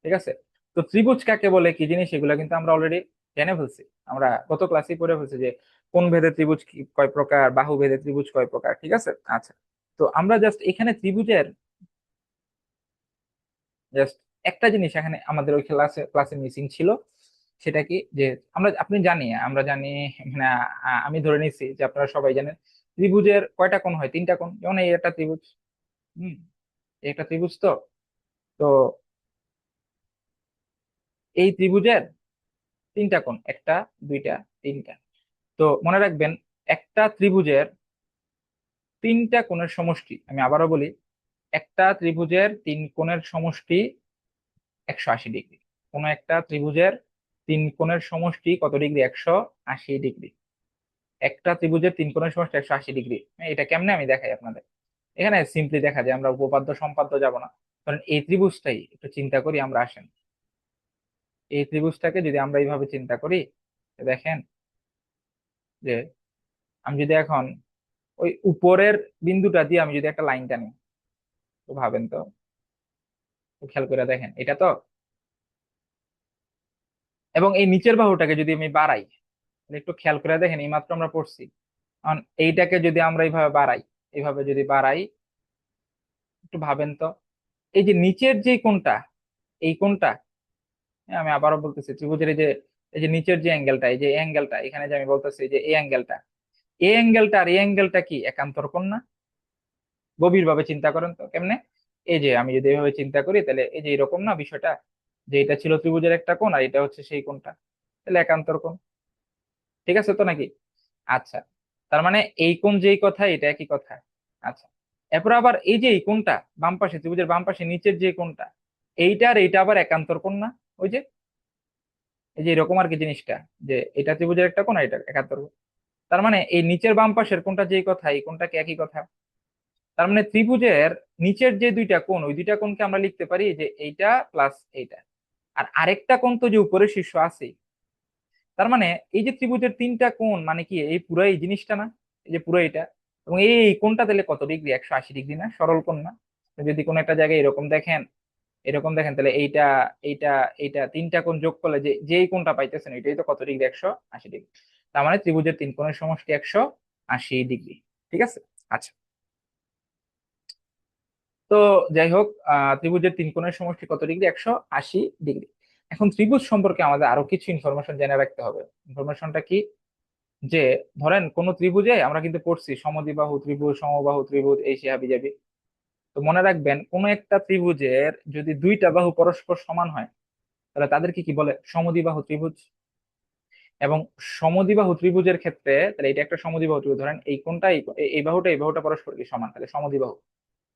ঠিক আছে। তো ত্রিভুজ কাকে বলে কি জিনিস এগুলো কিন্তু আমরা অলরেডি জেনে ফেলছি। আমরা গত ক্লাসে পড়ে ফেলছি যে কোণ ভেদে ত্রিভুজ কয় প্রকার, বাহু ভেদে ত্রিভুজ কয় প্রকার। ঠিক আছে। আচ্ছা। তো আমরা জাস্ট এখানে ত্রিভুজের জাস্ট একটা জিনিস এখানে আমাদের ওই ক্লাসে ক্লাসে মিসিং ছিল। সেটা কি যে আমরা জানি মানে আমি ধরে নিচ্ছি যে আপনারা সবাই জানেন ত্রিভুজের কয়টা কোণ হয়? 3টা কোণ। যেমন এই একটা ত্রিভুজ। হুম। এই একটা ত্রিভুজ। তো তো এই ত্রিভুজের 3টা কোণ, একটা, দুইটা, তিনটা। তো মনে রাখবেন একটা ত্রিভুজের 3টা কোণের সমষ্টি, আমি আবারও বলি, একটা ত্রিভুজের 3 কোণের সমষ্টি 180 ডিগ্রি। কোন একটা ত্রিভুজের 3 কোণের সমষ্টি কত ডিগ্রি? 180 ডিগ্রি। একটা ত্রিভুজের 3 কোণের সমষ্টি 180 ডিগ্রি। এটা কেমনে আমি দেখাই আপনাদের। এখানে সিম্পলি দেখা যায়, আমরা উপপাদ্য সম্পাদ্য যাব না। কারণ এই ত্রিভুজটাই একটু চিন্তা করি আমরা, আসেন। এই ত্রিভুজটাকে যদি আমরা এইভাবে চিন্তা করি, দেখেন যে আমি যদি এখন ওই উপরের বিন্দুটা দিয়ে আমি যদি একটা লাইন টানি, তো ভাবেন তো, তো খেয়াল করে দেখেন এটা তো। এবং এই নিচের বাহুটাকে যদি আমি বাড়াই, তাহলে একটু খেয়াল করে দেখেন, এইমাত্র আমরা পড়ছি। কারণ এইটাকে যদি আমরা এইভাবে বাড়াই, এইভাবে যদি বাড়াই, একটু ভাবেন তো, এই যে নিচের যে কোণটা, এই কোণটা, হ্যাঁ, আমি আবারও বলতেছি ত্রিভুজের এই যে নিচের যে অ্যাঙ্গেলটা, এই যে অ্যাঙ্গেলটা এখানে যে আমি বলতেছি যে এই অ্যাঙ্গেলটা, এই অ্যাঙ্গেলটা আর এই অ্যাঙ্গেলটা কি একান্তর কোণ না? গভীর ভাবে চিন্তা করেন তো কেমনে। এই যে আমি যদি এভাবে চিন্তা করি, তাহলে এই যে এরকম না বিষয়টা, যে এটা ছিল ত্রিভুজের একটা কোণ আর এটা হচ্ছে সেই কোণটা, তাহলে একান্তর কোণ। ঠিক আছে তো নাকি? আচ্ছা। তার মানে এই কোণ যেই কথা, এটা একই কথা। আচ্ছা। এরপর আবার এই যে এই কোণটা, বাম পাশে ত্রিভুজের বাম পাশে নিচের যে কোণটা, এইটা আর এইটা আবার একান্তর কোণ না? ওই যে এই যে এরকম আর কি জিনিসটা, যে এটা ত্রিভুজের একটা কোণ আর এটা একান্তর কোণ। তার মানে এই নিচের বাম পাশের কোণটা যেই কথা, এই কোণটা কি একই কথা? তার মানে ত্রিভুজের নিচের যে 2টা কোণ, ওই 2টা কোণকে আমরা লিখতে পারি যে এইটা প্লাস এইটা। আর আরেকটা কোণ তো যে উপরের শীর্ষ আছে। তার মানে এই যে ত্রিভুজের 3টা কোণ মানে কি এই পুরো এই জিনিসটা না? এই যে পুরো এটা। এবং এই কোণটা তাহলে কত ডিগ্রি? 180 ডিগ্রি না? সরল কোণ না? যদি কোনো একটা জায়গায় এরকম দেখেন, এরকম দেখেন, তাহলে এইটা, এইটা, এইটা 3টা কোণ যোগ করলে যে যেই কোণটা পাইতেছেন এটাই তো কত ডিগ্রি? 180 ডিগ্রি। তার মানে ত্রিভুজের 3 কোণের সমষ্টি 180 ডিগ্রি। ঠিক আছে। আচ্ছা। তো যাই হোক, ত্রিভুজের 3 কোণের সমষ্টি কত ডিগ্রি? 180 ডিগ্রি। এখন ত্রিভুজ সম্পর্কে আমাদের আরো কিছু ইনফরমেশন জেনে রাখতে হবে। ইনফরমেশনটা কি? যে ধরেন কোন ত্রিভুজে আমরা কিন্তু পড়ছি সমদ্বিবাহু ত্রিভুজ, সমবাহু ত্রিভুজ, এই সে হাবিজাবি। তো মনে রাখবেন কোন একটা ত্রিভুজের যদি 2টা বাহু পরস্পর সমান হয়, তাহলে তাদেরকে কি বলে? সমদ্বিবাহু ত্রিভুজ। এবং সমদ্বিবাহু ত্রিভুজের ক্ষেত্রে, তাহলে এটা একটা সমদ্বিবাহু ত্রিভুজ, ধরেন এই কোণটা এই বাহুটা পরস্পর কি সমান, তাহলে সমদ্বিবাহু।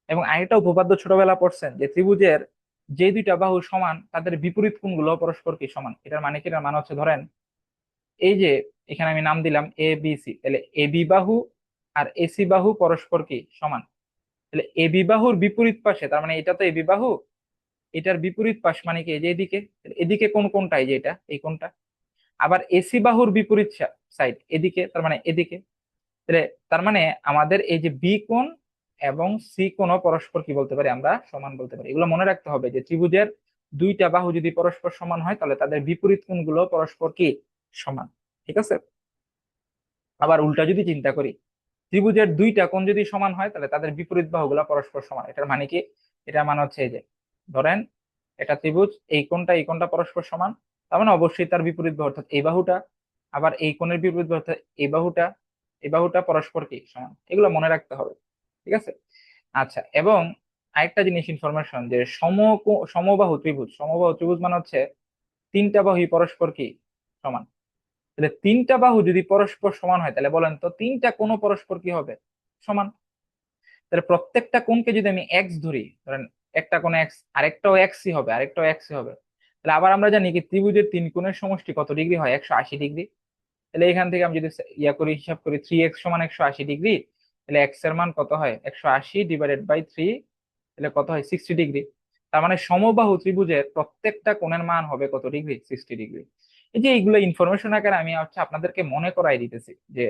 এবং আরেকটা উপপাদ্য ছোটবেলা পড়ছেন যে ত্রিভুজের যে 2টা বাহু সমান তাদের বিপরীত কোণগুলো পরস্পর কি সমান। এটার মানে কি? এটার মানে হচ্ছে ধরেন এই যে এখানে আমি নাম দিলাম এ বি সি, তাহলে এ বি বাহু আর এসি বাহু পরস্পর কি সমান। তাহলে এ বি বাহুর বিপরীত পাশে, তার মানে এটা তো এ বি বাহু, এটার বিপরীত পাশ মানে কি? এই যে এদিকে, তাহলে এদিকে কোন কোনটা? এই যে এটা, এই কোনটা। আবার এসি বাহুর বিপরীত সাইড এদিকে, তার মানে এদিকে। তাহলে তার মানে আমাদের এই যে বি কোণ এবং সি কোণও পরস্পর কি বলতে পারি আমরা, সমান বলতে পারি। এগুলো মনে রাখতে হবে যে ত্রিভুজের দুইটা বাহু যদি পরস্পর সমান হয় তাহলে তাদের বিপরীত কোণগুলো পরস্পর কি সমান। ঠিক আছে। আবার উল্টা যদি চিন্তা করি, ত্রিভুজের দুইটা কোণ যদি সমান হয় তাহলে তাদের বিপরীত বাহুগুলো পরস্পর সমান। এটার মানে কি? এটার মানে হচ্ছে এই যে ধরেন এটা ত্রিভুজ, এই কোণটা পরস্পর সমান, তার মানে অবশ্যই তার বিপরীত বাহু অর্থাৎ এই বাহুটা, আবার এই কোণের বিপরীত বাহু অর্থাৎ এই বাহুটা পরস্পর কি সমান। এগুলো মনে রাখতে হবে। ঠিক আছে। আচ্ছা, এবং আরেকটা জিনিস ইনফরমেশন, যে সমবাহু ত্রিভুজ মানে হচ্ছে তিনটা বাহুই পরস্পর কি সমান। তাহলে তিনটা বাহু যদি পরস্পর সমান হয় তাহলে বলেন তো তিনটা কোণ পরস্পর কি হবে, সমান। তাহলে প্রত্যেকটা কোণকে যদি আমি এক্স ধরি, ধরেন একটা কোণ এক্স, আরেকটাও এক্সই হবে। তাহলে আবার আমরা জানি কি ত্রিভুজের তিন কোণের সমষ্টি কত ডিগ্রি হয়, 180 ডিগ্রি। তাহলে এখান থেকে আমি যদি হিসাব করি 3x সমান 180 ডিগ্রি, তাহলে এক্স এর মান কত হয়, 180/3, তাহলে কত হয়, 60 ডিগ্রি। তার মানে সমবাহু ত্রিভুজের প্রত্যেকটা কোণের মান হবে কত ডিগ্রি, 60 ডিগ্রি। এই যে এইগুলো ইনফরমেশন আকারে আমি হচ্ছে আপনাদেরকে মনে করাই দিতেছি যে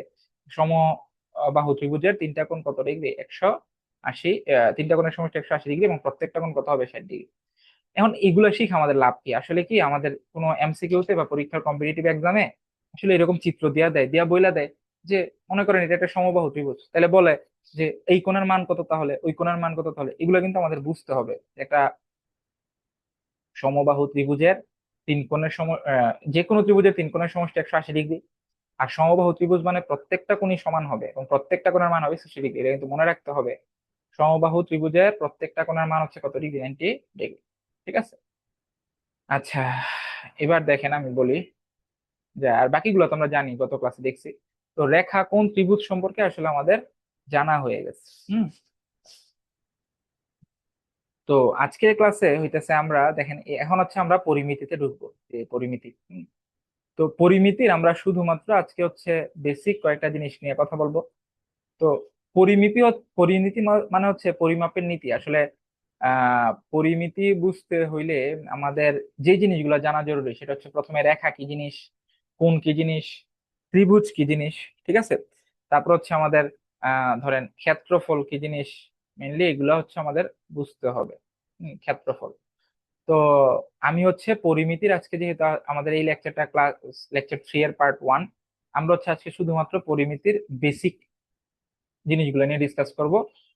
সমবাহু ত্রিভুজের তিনটা কোণ কত ডিগ্রি, 180, তিনটা কোণের সমষ্টি 180 ডিগ্রি এবং প্রত্যেকটা কোণ কত হবে, 60 ডিগ্রি। এখন এগুলো শিখে আমাদের লাভ কি, আসলে কি আমাদের কোনো এমসিকিউতে বা পরীক্ষার কম্পিটিটিভ এক্সামে আসলে এরকম চিত্র দেয়, বইলা দেয় যে মনে করেন এটা একটা সমবাহু ত্রিভুজ, তাহলে বলে যে এই কোণের মান কত, তাহলে ওই কোণের মান কত, তাহলে এগুলো কিন্তু আমাদের বুঝতে হবে। একটা সমবাহু ত্রিভুজের যে কোনো ত্রিভুজের তিন কোণের সমষ্টি 180 ডিগ্রি, আর সমবাহু ত্রিভুজ মানে প্রত্যেকটা কোণই সমান হবে এবং প্রত্যেকটা কোণের মান হবে 60 ডিগ্রি। এটা কিন্তু মনে রাখতে হবে। সমবাহু ত্রিভুজের প্রত্যেকটা কোণের মান হচ্ছে কত ডিগ্রি, 90 ডিগ্রি। ঠিক আছে। আচ্ছা, এবার দেখেন আমি বলি যে আর বাকিগুলো তো আমরা জানি, গত ক্লাসে দেখছি। তো রেখা কোণ ত্রিভুজ সম্পর্কে আসলে আমাদের জানা হয়ে গেছে। তো আজকের ক্লাসে হইতেছে আমরা দেখেন এখন হচ্ছে আমরা পরিমিতিতে ঢুকবো, যে পরিমিতি। তো পরিমিতির আমরা শুধুমাত্র আজকে হচ্ছে বেসিক কয়েকটা জিনিস নিয়ে কথা বলবো। তো পরিমিতি মানে হচ্ছে পরিমাপের নীতি আসলে। পরিমিতি বুঝতে হইলে আমাদের যে জিনিসগুলো জানা জরুরি সেটা হচ্ছে প্রথমে রেখা কি জিনিস, কোণ কি জিনিস, ত্রিভুজ কি জিনিস। ঠিক আছে। তারপর হচ্ছে আমাদের ধরেন ক্ষেত্রফল কি জিনিস। মেনলি এগুলো হচ্ছে আমাদের বুঝতে হবে। ক্ষেত্রফল। তো আমি হচ্ছে পরিমিতির আজকে যেহেতু আমাদের এই লেকচার 3 এর পার্ট 1, আমরা হচ্ছে আজকে শুধুমাত্র পরিমিতির বেসিক জিনিসগুলো নিয়ে ডিসকাস করব।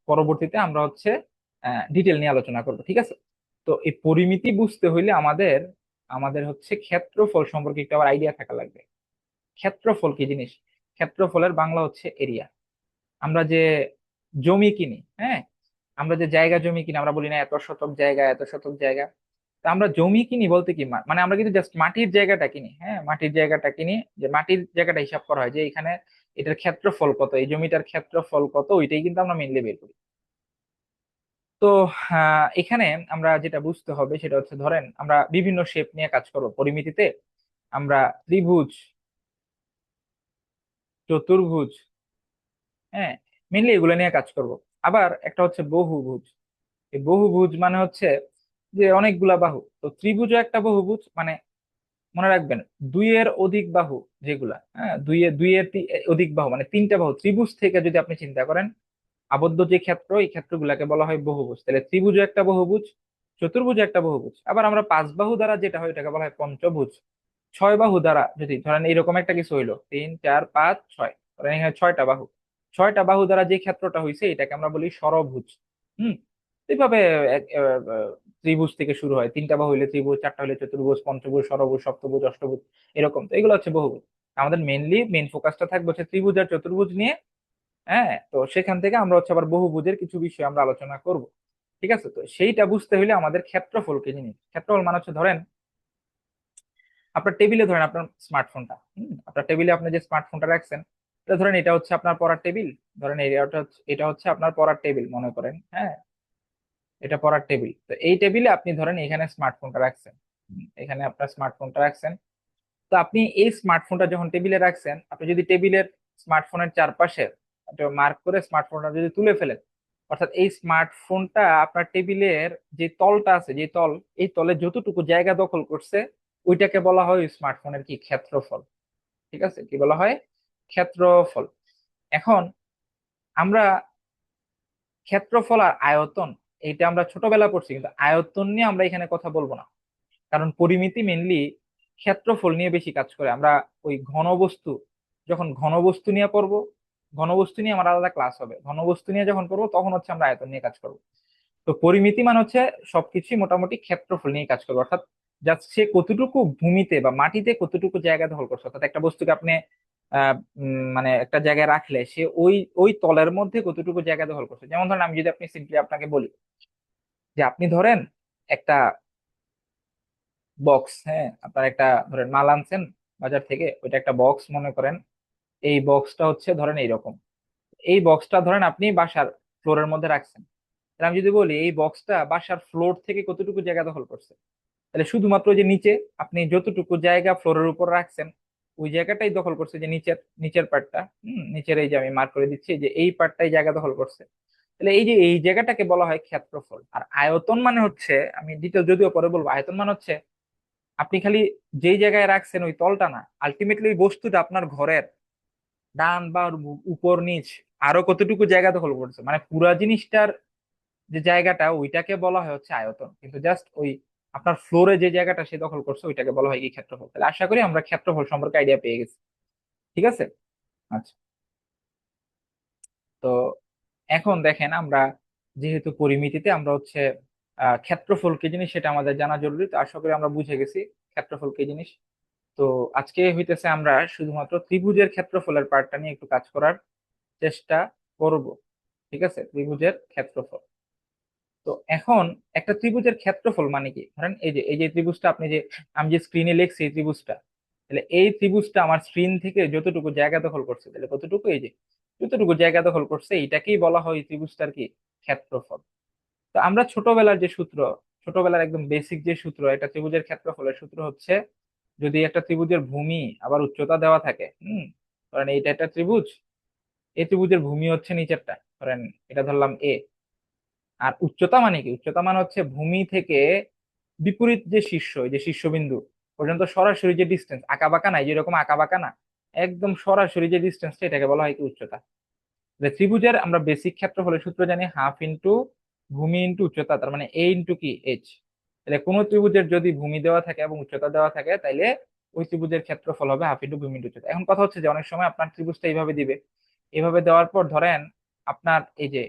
পরবর্তীতে আমরা হচ্ছে ডিটেল নিয়ে আলোচনা করব। ঠিক আছে। তো এই পরিমিতি বুঝতে হইলে আমাদের আমাদের হচ্ছে ক্ষেত্রফল সম্পর্কে একটু আবার আইডিয়া থাকা লাগবে। ক্ষেত্রফল কি জিনিস? ক্ষেত্রফলের বাংলা হচ্ছে এরিয়া। আমরা যে জমি কিনি, হ্যাঁ, আমরা যে জায়গা জমি কিনি, আমরা বলি না এত শতক জায়গা, এত শতক জায়গা। তা আমরা জমি কিনি বলতে কি মানে আমরা কিন্তু জাস্ট মাটির জায়গাটা কিনি, হ্যাঁ, মাটির জায়গাটা কিনি। যে মাটির জায়গাটা হিসাব করা হয় যে এখানে এটার ক্ষেত্রফল কত, এই জমিটার ক্ষেত্রফল কত, ওইটাই কিন্তু আমরা মেনলি বের করি। তো এখানে আমরা যেটা বুঝতে হবে সেটা হচ্ছে ধরেন আমরা বিভিন্ন শেপ নিয়ে কাজ করবো পরিমিতিতে। আমরা ত্রিভুজ, চতুর্ভুজ, হ্যাঁ, মেনলি এগুলো নিয়ে কাজ করব। আবার একটা হচ্ছে বহুভুজ। এই বহুভুজ মানে হচ্ছে যে অনেকগুলা বাহু। তো ত্রিভুজও একটা বহুভুজ, মানে মনে রাখবেন দুইয়ের অধিক বাহু যেগুলা, হ্যাঁ, অধিক বাহু মানে তিনটা বাহু ত্রিভুজ থেকে যদি আপনি চিন্তা করেন, আবদ্ধ যে ক্ষেত্র, এই ক্ষেত্রগুলাকে বলা হয় বহুভুজ। তাহলে ত্রিভুজও একটা বহুভুজ, চতুর্ভুজ একটা বহুভুজ। আবার আমরা পাঁচ বাহু দ্বারা যেটা হয় এটাকে বলা হয় পঞ্চভুজ। ছয় বাহু দ্বারা যদি ধরেন এরকম একটা কিছু হইলো 3 4 5 6, ধরেন এখানে 6টা বাহু, 6টা বাহু দ্বারা যে ক্ষেত্রটা হয়েছে এটাকে আমরা বলি ষড়ভুজ। হুম। এইভাবে ত্রিভুজ থেকে শুরু হয়, 3টা বাহু হইলে ত্রিভুজ, 4টা হইলে চতুর্ভুজ, পঞ্চভুজ, ষড়ভুজ, সপ্তভুজ, অষ্টভুজ, এরকম। তো এগুলো হচ্ছে বহুভুজ। আমাদের মেন ফোকাসটা থাকবে হচ্ছে ত্রিভুজ আর চতুর্ভুজ নিয়ে। হ্যাঁ, তো সেখান থেকে আমরা হচ্ছে আবার বহুভুজের কিছু বিষয় আমরা আলোচনা করব। ঠিক আছে। তো সেইটা বুঝতে হলে আমাদের ক্ষেত্রফলকে জিনিস, ক্ষেত্রফল মানে হচ্ছে ধরেন আপনার টেবিলে, ধরেন আপনার স্মার্টফোনটা, আপনার টেবিলে আপনি যে স্মার্টফোনটা রাখছেন, এটা ধরেন এটা হচ্ছে আপনার পড়ার টেবিল। ধরেন এটা হচ্ছে আপনার পড়ার টেবিল মনে করেন, হ্যাঁ, এটা পড়ার টেবিল। তো এই টেবিলে আপনি ধরেন এখানে স্মার্টফোনটা রাখছেন, এখানে আপনার স্মার্টফোনটা রাখছেন। তো আপনি এই স্মার্টফোনটা যখন টেবিলে রাখছেন, আপনি যদি টেবিলের স্মার্টফোনের চারপাশে মার্ক করে স্মার্টফোনটা যদি তুলে ফেলেন, অর্থাৎ এই স্মার্টফোনটা আপনার টেবিলের যে তলটা আছে, যে তল, এই তলে যতটুকু জায়গা দখল করছে ওইটাকে বলা হয় স্মার্টফোনের কি, ক্ষেত্রফল। ঠিক আছে, কি বলা হয়, ক্ষেত্রফল। এখন আমরা ক্ষেত্রফল আর আয়তন, এইটা আমরা ছোটবেলা পড়ছি, কিন্তু আয়তন নিয়ে আমরা এখানে কথা বলবো না। কারণ পরিমিতি মেনলি ক্ষেত্রফল নিয়ে বেশি কাজ করে। আমরা ওই ঘনবস্তু, যখন ঘনবস্তু নিয়ে পড়বো, ঘনবস্তু নিয়ে আমার আলাদা ক্লাস হবে, ঘনবস্তু নিয়ে যখন পড়বো তখন হচ্ছে আমরা আয়তন নিয়ে কাজ করবো। তো পরিমিতি মানে হচ্ছে সবকিছু মোটামুটি ক্ষেত্রফল নিয়ে কাজ করবে, অর্থাৎ জাস্ট সে কতটুকু ভূমিতে বা মাটিতে কতটুকু জায়গা দখল করছে। অর্থাৎ একটা বস্তুকে আপনি মানে একটা জায়গায় রাখলে সে ওই ওই তলের মধ্যে কতটুকু জায়গা দখল করছে। যেমন ধরেন আমি যদি আপনি সিম্পলি আপনাকে বলি যে আপনি ধরেন একটা বক্স, হ্যাঁ, আপনার একটা ধরেন মাল আনছেন বাজার থেকে, ওইটা একটা বক্স মনে করেন। এই বক্সটা হচ্ছে ধরেন এইরকম, এই বক্সটা ধরেন আপনি বাসার ফ্লোরের মধ্যে রাখছেন। তাহলে আমি যদি বলি এই বক্সটা বাসার ফ্লোর থেকে কতটুকু জায়গা দখল করছে, তাহলে শুধুমাত্র ওই যে নিচে আপনি যতটুকু জায়গা ফ্লোরের উপর রাখছেন ওই জায়গাটাই দখল করছে, যে নিচের নিচের পার্টটা, নিচের এই যে আমি মার্ক করে দিচ্ছি যে এই পার্টটাই জায়গা দখল করছে। তাহলে এই যে এই জায়গাটাকে বলা হয় ক্ষেত্রফল। আর আয়তন মানে হচ্ছে, আমি ডিটেল যদিও পরে বলবো, আয়তন মানে হচ্ছে আপনি খালি যেই জায়গায় রাখছেন ওই তলটা না, আলটিমেটলি ওই বস্তুটা আপনার ঘরের ডান বা উপর নিচ আরো কতটুকু জায়গা দখল করছে, মানে পুরা জিনিসটার যে জায়গাটা ওইটাকে বলা হয় হচ্ছে আয়তন। কিন্তু জাস্ট ওই আপনার ফ্লোরে যে জায়গাটা সে দখল করছে ওইটাকে বলা হয় কি ক্ষেত্রফল। তাহলে আশা করি আমরা ক্ষেত্রফল সম্পর্কে আইডিয়া পেয়ে গেছি। ঠিক আছে। আচ্ছা। তো এখন দেখেন, আমরা যেহেতু পরিমিতিতে আমরা হচ্ছে ক্ষেত্রফল কি জিনিস সেটা আমাদের জানা জরুরি, তো আশা করি আমরা বুঝে গেছি ক্ষেত্রফল কি জিনিস। তো আজকে হইতেছে আমরা শুধুমাত্র ত্রিভুজের ক্ষেত্রফলের পার্টটা নিয়ে একটু কাজ করার চেষ্টা করব। ঠিক আছে, ত্রিভুজের ক্ষেত্রফল। তো এখন একটা ত্রিভুজের ক্ষেত্রফল মানে কি, ধরেন এই যে ত্রিভুজটা আপনি যে আমি যে স্ক্রিনে লিখছি এই ত্রিভুজটা, তাহলে এই ত্রিভুজটা আমার স্ক্রিন থেকে যতটুকু জায়গা দখল করছে, তাহলে কতটুকু, এই যে যতটুকু জায়গা দখল করছে এটাকেই বলা হয় এই ত্রিভুজটার কি ক্ষেত্রফল। তো আমরা ছোটবেলার যে সূত্র, ছোটবেলার একদম বেসিক যে সূত্র একটা ত্রিভুজের ক্ষেত্রফলের সূত্র হচ্ছে, যদি একটা ত্রিভুজের ভূমি আবার উচ্চতা দেওয়া থাকে, ধরেন এইটা একটা ত্রিভুজ, এই ত্রিভুজের ভূমি হচ্ছে নিচেরটা, ধরেন এটা ধরলাম এ। আর উচ্চতা মানে কি, উচ্চতা মানে হচ্ছে ভূমি থেকে বিপরীত যে শীর্ষ, এই যে শীর্ষবিন্দু পর্যন্ত সরাসরি যে ডিস্টেন্স, আঁকা বাঁকা নাই, যেরকম আঁকা বাঁকা না, একদম সরাসরি যে ডিস্টেন্সটা এটাকে বলা হয় কি উচ্চতা। তাহলে ত্রিভুজের আমরা বেসিক ক্ষেত্রফলের সূত্র জানি হাফ ইন্টু ভূমি ইন্টু উচ্চতা, তার মানে এ ইন্টু কি এইচ। তাহলে কোনো ত্রিভুজের যদি ভূমি দেওয়া থাকে এবং উচ্চতা দেওয়া থাকে তাহলে ওই ত্রিভুজের ক্ষেত্রফল হবে হাফ ইন্টু ভূমি ইন্টু উচ্চতা। এখন কথা হচ্ছে যে অনেক সময় আপনার ত্রিভুজটা এইভাবে দিবে, এইভাবে দেওয়ার পর ধরেন আপনার এই যে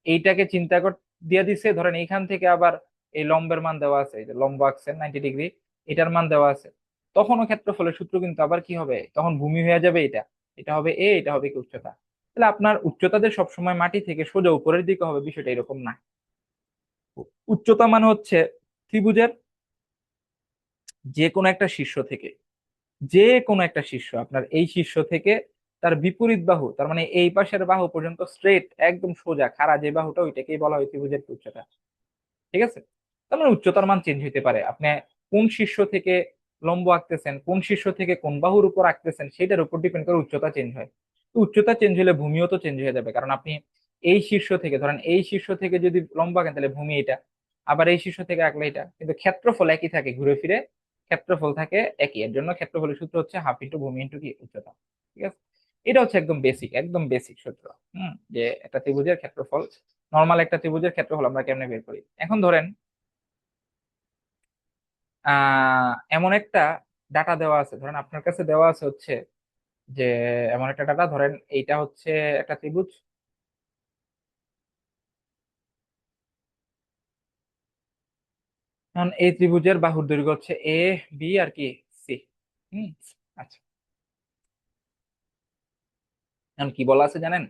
এইটাকে চিন্তা কর দিয়ে দিছে, ধরেন এইখান থেকে আবার এই লম্বের মান দেওয়া আছে, এই যে লম্ব আঁকছেন 90 ডিগ্রি, এটার মান দেওয়া আছে। তখনও ক্ষেত্রফলের সূত্র কিন্তু আবার কি হবে, তখন ভূমি হয়ে যাবে এটা, এটা হবে এ, এটা হবে কি উচ্চতা। তাহলে আপনার উচ্চতা যে সবসময় মাটি থেকে সোজা উপরের দিকে হবে বিষয়টা এরকম না। উচ্চতা মানে হচ্ছে ত্রিভুজের যে কোনো একটা শীর্ষ থেকে, যে কোনো একটা শীর্ষ আপনার এই শীর্ষ থেকে তার বিপরীত বাহু, তার মানে এই পাশের বাহু পর্যন্ত স্ট্রেট একদম সোজা খাড়া যে বাহুটা ওইটাকেই বলা হয় ত্রিভুজের উচ্চতা। ঠিক আছে। তার মানে উচ্চতার মান চেঞ্জ হতে পারে, আপনি কোন শীর্ষ থেকে লম্ব আঁকতেছেন, কোন শীর্ষ থেকে কোন বাহুর উপর আঁকতেছেন সেটার উপর ডিপেন্ড করে উচ্চতা চেঞ্জ হয়। তো উচ্চতা চেঞ্জ হলে ভূমিও তো চেঞ্জ হয়ে যাবে, কারণ আপনি এই শীর্ষ থেকে, ধরেন এই শীর্ষ থেকে যদি লম্ব আঁকেন তাহলে ভূমি এটা, আবার এই শীর্ষ থেকে আঁকলে এটা, কিন্তু ক্ষেত্রফল একই থাকে, ঘুরে ফিরে ক্ষেত্রফল থাকে একই। এর জন্য ক্ষেত্রফলের সূত্র হচ্ছে হাফ ইন্টু ভূমি ইন্টু কি উচ্চতা। ঠিক আছে। এটা হচ্ছে একদম বেসিক, একদম বেসিক সূত্র। যে একটা ত্রিভুজের ক্ষেত্রফল, নর্মাল একটা ত্রিভুজের ক্ষেত্রফল আমরা কেমনে বের করি। এখন ধরেন এমন একটা ডাটা দেওয়া আছে, ধরেন আপনার কাছে দেওয়া আছে হচ্ছে যে এমন একটা ডাটা, ধরেন এইটা হচ্ছে একটা ত্রিভুজ। এখন এই ত্রিভুজের বাহুর দৈর্ঘ্য হচ্ছে এ, বি আর কি সি। হুম। আচ্ছা। এখন কি বলা আছে জানেন,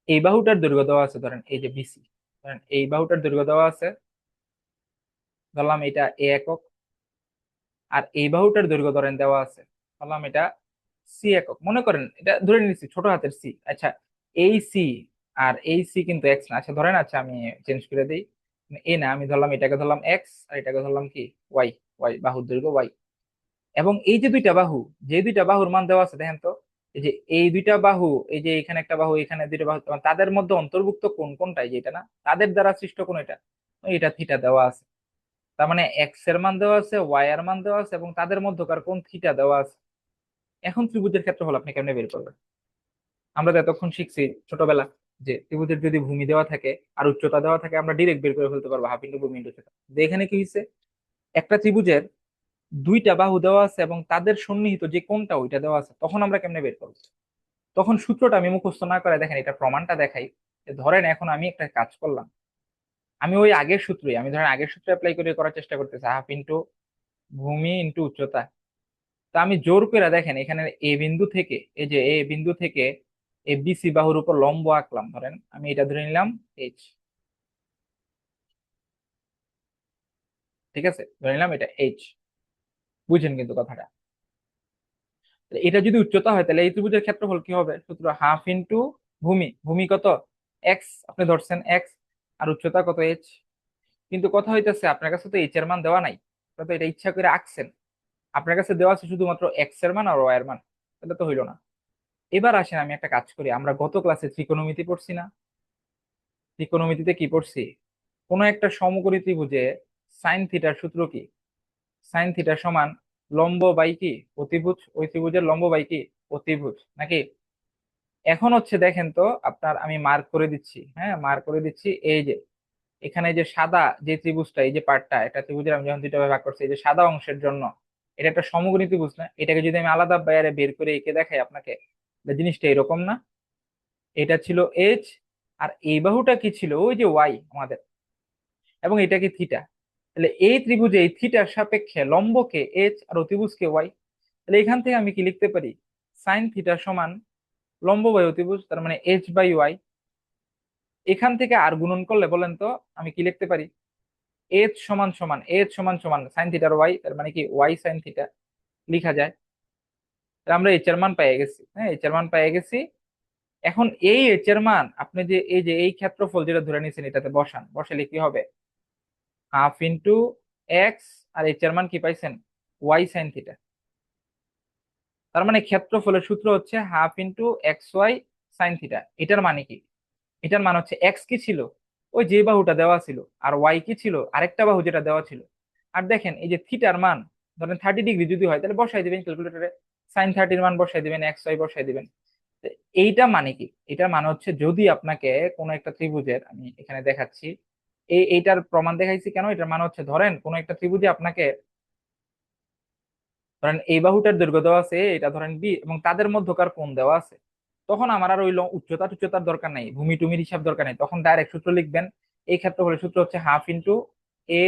এই বাহুটার দৈর্ঘ্য দেওয়া আছে, ধরেন এই যে বিসি, ধরেন এই বাহুটার দৈর্ঘ্য দেওয়া আছে, ধরলাম এটা এ একক। আর এই বাহুটার দৈর্ঘ্য ধরেন দেওয়া আছে, ধরলাম এটা সি একক, মনে করেন এটা ধরে নিচ্ছি ছোট হাতের সি। আচ্ছা, এই সি আর এই সি কিন্তু এক্স না। আচ্ছা ধরেন, আচ্ছা আমি চেঞ্জ করে দিই, এ না, আমি ধরলাম এটাকে ধরলাম এক্স আর এটাকে ধরলাম কি ওয়াই, ওয়াই বাহুর দৈর্ঘ্য ওয়াই। এবং এই যে দুইটা বাহু, যে দুইটা বাহুর মান দেওয়া আছে দেখেন তো, এই যে এই দুইটা বাহু, এই যে এখানে একটা বাহু এখানে দুইটা বাহু, তাদের মধ্যে অন্তর্ভুক্ত কোন কোনটা, এই যে এটা না, তাদের দ্বারা সৃষ্ট কোন এটা, এটা থিটা দেওয়া আছে। তার মানে এক্স এর মান দেওয়া আছে, ওয়াই এর মান দেওয়া আছে, এবং তাদের মধ্যকার কোন থিটা দেওয়া আছে। এখন ত্রিভুজের ক্ষেত্রফল আপনি কেমনে বের করবেন। আমরা তো এতক্ষণ শিখছি ছোটবেলা যে ত্রিভুজের যদি ভূমি দেওয়া থাকে আর উচ্চতা দেওয়া থাকে আমরা ডিরেক্ট বের করে ফেলতে পারবো হাফ ইন্টু ভূমি ইন্টু উচ্চতা। তো এখানে কি হয়েছে, একটা ত্রিভুজের দুইটা বাহু দেওয়া আছে এবং তাদের সন্নিহিত যে কোণটা ওইটা দেওয়া আছে, তখন আমরা কেমনে বের করবো? তখন সূত্রটা আমি মুখস্থ না করে দেখেন এটা প্রমাণটা দেখাই। যে ধরেন এখন আমি একটা কাজ করলাম, আমি ওই আগের সূত্রই, আমি ধরেন আগের সূত্র অ্যাপ্লাই করে করার চেষ্টা করতেছি, হাফ ইন্টু ভূমি ইন্টু উচ্চতা। তা আমি জোর করে দেখেন এখানে এ বিন্দু থেকে, এই যে এ বিন্দু থেকে এ বিসি বাহুর উপর লম্ব আঁকলাম, ধরেন আমি এটা ধরে নিলাম এইচ। ঠিক আছে, ধরে নিলাম এটা এইচ। বুঝেন কিন্তু কথাটা? তাহলে এটা যদি উচ্চতা হয় তাহলে এই ত্রিভুজের ক্ষেত্রফল কি হবে? সূত্র হাফ ইন্টু ভূমি, ভূমি কত? এক্স, আপনি ধরছেন এক্স, আর উচ্চতা কত? এইচ। কিন্তু কথা হইতেছে আপনার কাছে তো এইচ এর মান দেওয়া নাই, আপনি তো এটা ইচ্ছা করে আঁকছেন। আপনার কাছে দেওয়া আছে শুধুমাত্র এক্স এর মান আর ওয়াই এর মান, তাহলে তো হইলো না। এবার আসেন আমি একটা কাজ করি, আমরা গত ক্লাসে ত্রিকোণমিতি পড়ছি না? ত্রিকোণমিতিতে কি পড়ছি? কোন একটা সমকোণী ত্রিভুজে সাইন থিটার সূত্র কি? সাইন থিটা সমান লম্ব বাই কি? অতিভুজ। ওই ত্রিভুজের লম্ব বাই কি? অতিভুজ, নাকি? এখন হচ্ছে দেখেন তো, আপনার আমি মার্ক করে দিচ্ছি, হ্যাঁ মার্ক করে দিচ্ছি, এই যে এখানে যে সাদা যে ত্রিভুজটা, এই যে পার্টটা, এটা ত্রিভুজের আমি যখন দুইটা ভাগ করছি, এই যে সাদা অংশের জন্য এটা একটা সমকোণী ত্রিভুজ না? এটাকে যদি আমি আলাদা বাইরে বের করে এঁকে দেখাই আপনাকে, তাহলে জিনিসটা এরকম না? এটা ছিল এইচ, আর এই বাহুটা কি ছিল? ওই যে ওয়াই আমাদের, এবং এটা কি থিটা। তাহলে এই ত্রিভুজে এই থিটার সাপেক্ষে লম্বকে এইচ আর অতিভুজকে ওয়াই। তাহলে এখান থেকে আমি কি লিখতে পারি? সাইন থিটা সমান লম্ব বাই অতিভুজ, তার মানে এইচ বাই ওয়াই। এখান থেকে আর গুণন করলে বলেন তো আমি কি লিখতে পারি? এইচ সমান সাইন থিটার ওয়াই, তার মানে কি ওয়াই সাইন থিটা লিখা যায়। তাহলে আমরা এইচ এর মান পেয়ে গেছি, হ্যাঁ এইচ এর মান পেয়ে গেছি। এখন এই এইচ এর মান আপনি যে এই যে এই ক্ষেত্রফল যেটা ধরে নিয়েছেন এটাতে বসান, বসালে কি হবে? হাফ ইন্টু এক্স, আর এইচ এর মান কি পাইছেন? Y sine theta. তার মানে ক্ষেত্রফলের সূত্র হচ্ছে half into X Y sine theta. এটার মানে কি? এটার মানে হচ্ছে এক্স কি ছিল? ওই যে বাহুটা দেওয়া ছিল। আর ওয়াই কি ছিল? আরেকটা বাহু যেটা দেওয়া ছিল। আর দেখেন এই যে থিটার মান ধরেন 30 ডিগ্রি যদি হয় তাহলে বসাই দিবেন ক্যালকুলেটরে, সাইন 30-র মান বসাই দিবেন, এক্স ওয়াই বসাই দিবেন। তো এইটা মানে কি? এটার মানে হচ্ছে যদি আপনাকে কোনো একটা ত্রিভুজের, আমি এখানে দেখাচ্ছি, এইটার প্রমাণ দেখাইছি কেন, এটার মানে হচ্ছে ধরেন কোনো একটা ত্রিভুজে আপনাকে, ধরেন এই বাহুটার দৈর্ঘ্য দেওয়া আছে, এটা ধরেন বি, এবং তাদের মধ্যকার কোণ দেওয়া আছে, তখন আমার আর ওই উচ্চতা টুচ্চতার দরকার নাই, ভূমি টুমির হিসাব দরকার নেই, তখন ডাইরেক্ট সূত্র লিখবেন। এই ক্ষেত্রফলের সূত্র হচ্ছে half into A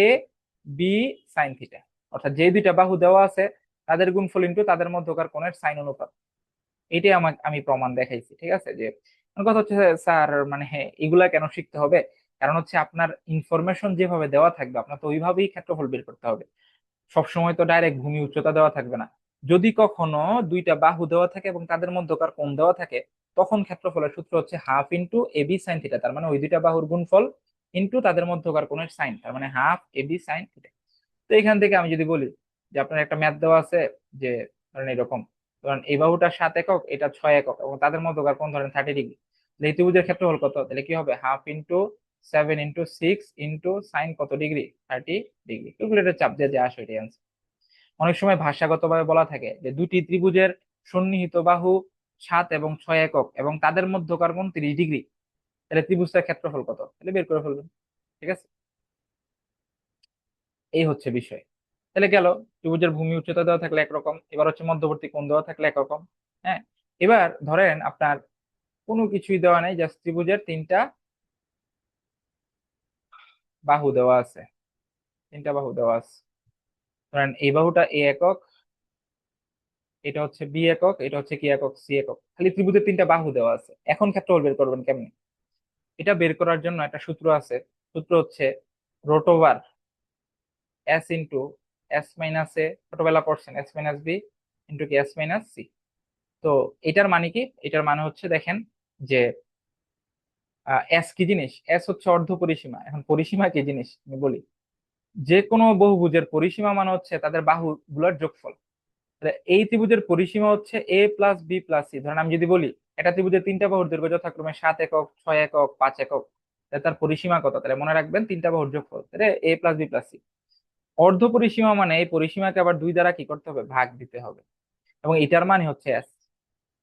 B sine theta. অর্থাৎ যে দুইটা বাহু দেওয়া আছে তাদের গুণফল ইন্টু তাদের মধ্যকার কোণের সাইন অনুপাত। এটাই আমাকে আমি প্রমাণ দেখাইছি। ঠিক আছে, যে আমার কথা হচ্ছে স্যার মানে হ্যাঁ এগুলা কেন শিখতে হবে? কারণ হচ্ছে আপনার ইনফরমেশন যেভাবে দেওয়া থাকবে আপনার তো ওইভাবেই ক্ষেত্রফল বের করতে হবে। সবসময় তো ডাইরেক্ট ভূমি উচ্চতা দেওয়া থাকবে না। যদি কখনো দুইটা বাহু দেওয়া থাকে এবং তাদের মধ্যকার কোণ দেওয়া থাকে, তখন ক্ষেত্রফলের সূত্র হচ্ছে half into AB sine theta, তার মানে ওই দুইটা বাহুর গুণফল ইন্টু তাদের মধ্যকার কোণের সাইন, তার মানে হাফ এবি সাইন থিটা। তো এখান থেকে আমি যদি বলি যে আপনার একটা ম্যাথ দেওয়া আছে, যে ধরেন এরকম, ধরেন এই বাহুটা 7 একক, এটা 6 একক, এবং তাদের মধ্যকার কোণ ধরেন 30 ডিগ্রি। এই ত্রিভুজের ক্ষেত্রফল কত? তাহলে কি হবে? Half into 7 into 6 into sign কত ডিগ্রি? 30 ডিগ্রি। ক্যালকুলেটর চাপ দিয়ে যে আসে এটাই answer। অনেক সময় ভাষাগতভাবে বলা থাকে যে দুটি ত্রিভুজের সন্নিহিত বাহু 7 এবং 6 একক এবং তাদের মধ্যকার কোণ 30 ডিগ্রি, তাহলে ত্রিভুজটার ক্ষেত্রফল কত? তাহলে বের করে ফেলবেন। ঠিক আছে, এই হচ্ছে বিষয়। তাহলে গেল, ত্রিভুজের ভূমি উচ্চতা দেওয়া থাকলে একরকম, এবার হচ্ছে মধ্যবর্তী কোণ দেওয়া থাকলে একরকম। হ্যাঁ, এবার ধরেন আপনার কোনো কিছুই দেওয়া নেই, জাস্ট ত্রিভুজের তিনটা বাহু দেওয়া আছে, তিনটা বাহু দেওয়া আছে। ধরেন এই বাহুটা এ একক, এটা হচ্ছে বি একক, এটা হচ্ছে কি একক? সি একক। খালি ত্রিভুজের তিনটা বাহু দেওয়া আছে, এখন ক্ষেত্রফল বের করবেন কেমনে? এটা বের করার জন্য একটা সূত্র আছে। সূত্র হচ্ছে root over s into s minus a, ছোটবেলা পড়ছেন, এস মাইনাস বি ইন্টু কি এস মাইনাস সি। তো এটার মানে কি? এটার মানে হচ্ছে দেখেন যে এস কি জিনিস? এস হচ্ছে অর্ধ পরিসীমা। এখন পরিসীমা কি জিনিস আমি বলি। যে কোনো বহুভুজের পরিসীমা মানে হচ্ছে তাদের বাহু গুলোর যোগফল। তাহলে এই ত্রিভুজের পরিসীমা হচ্ছে এ প্লাস বি প্লাস সি। ধরেন আমি যদি বলি এটা ত্রিভুজের তিনটা বাহুর দৈর্ঘ্য যথাক্রমে 7 একক, 6 একক, 5 একক, তাহলে তার পরিসীমা কত? তাহলে মনে রাখবেন তিনটা বাহুর যোগফল, তাহলে এ প্লাস বি প্লাস সি। অর্ধ পরিসীমা মানে এই পরিসীমাকে আবার দুই দ্বারা কি করতে হবে? ভাগ দিতে হবে, এবং এটার মানে হচ্ছে এস।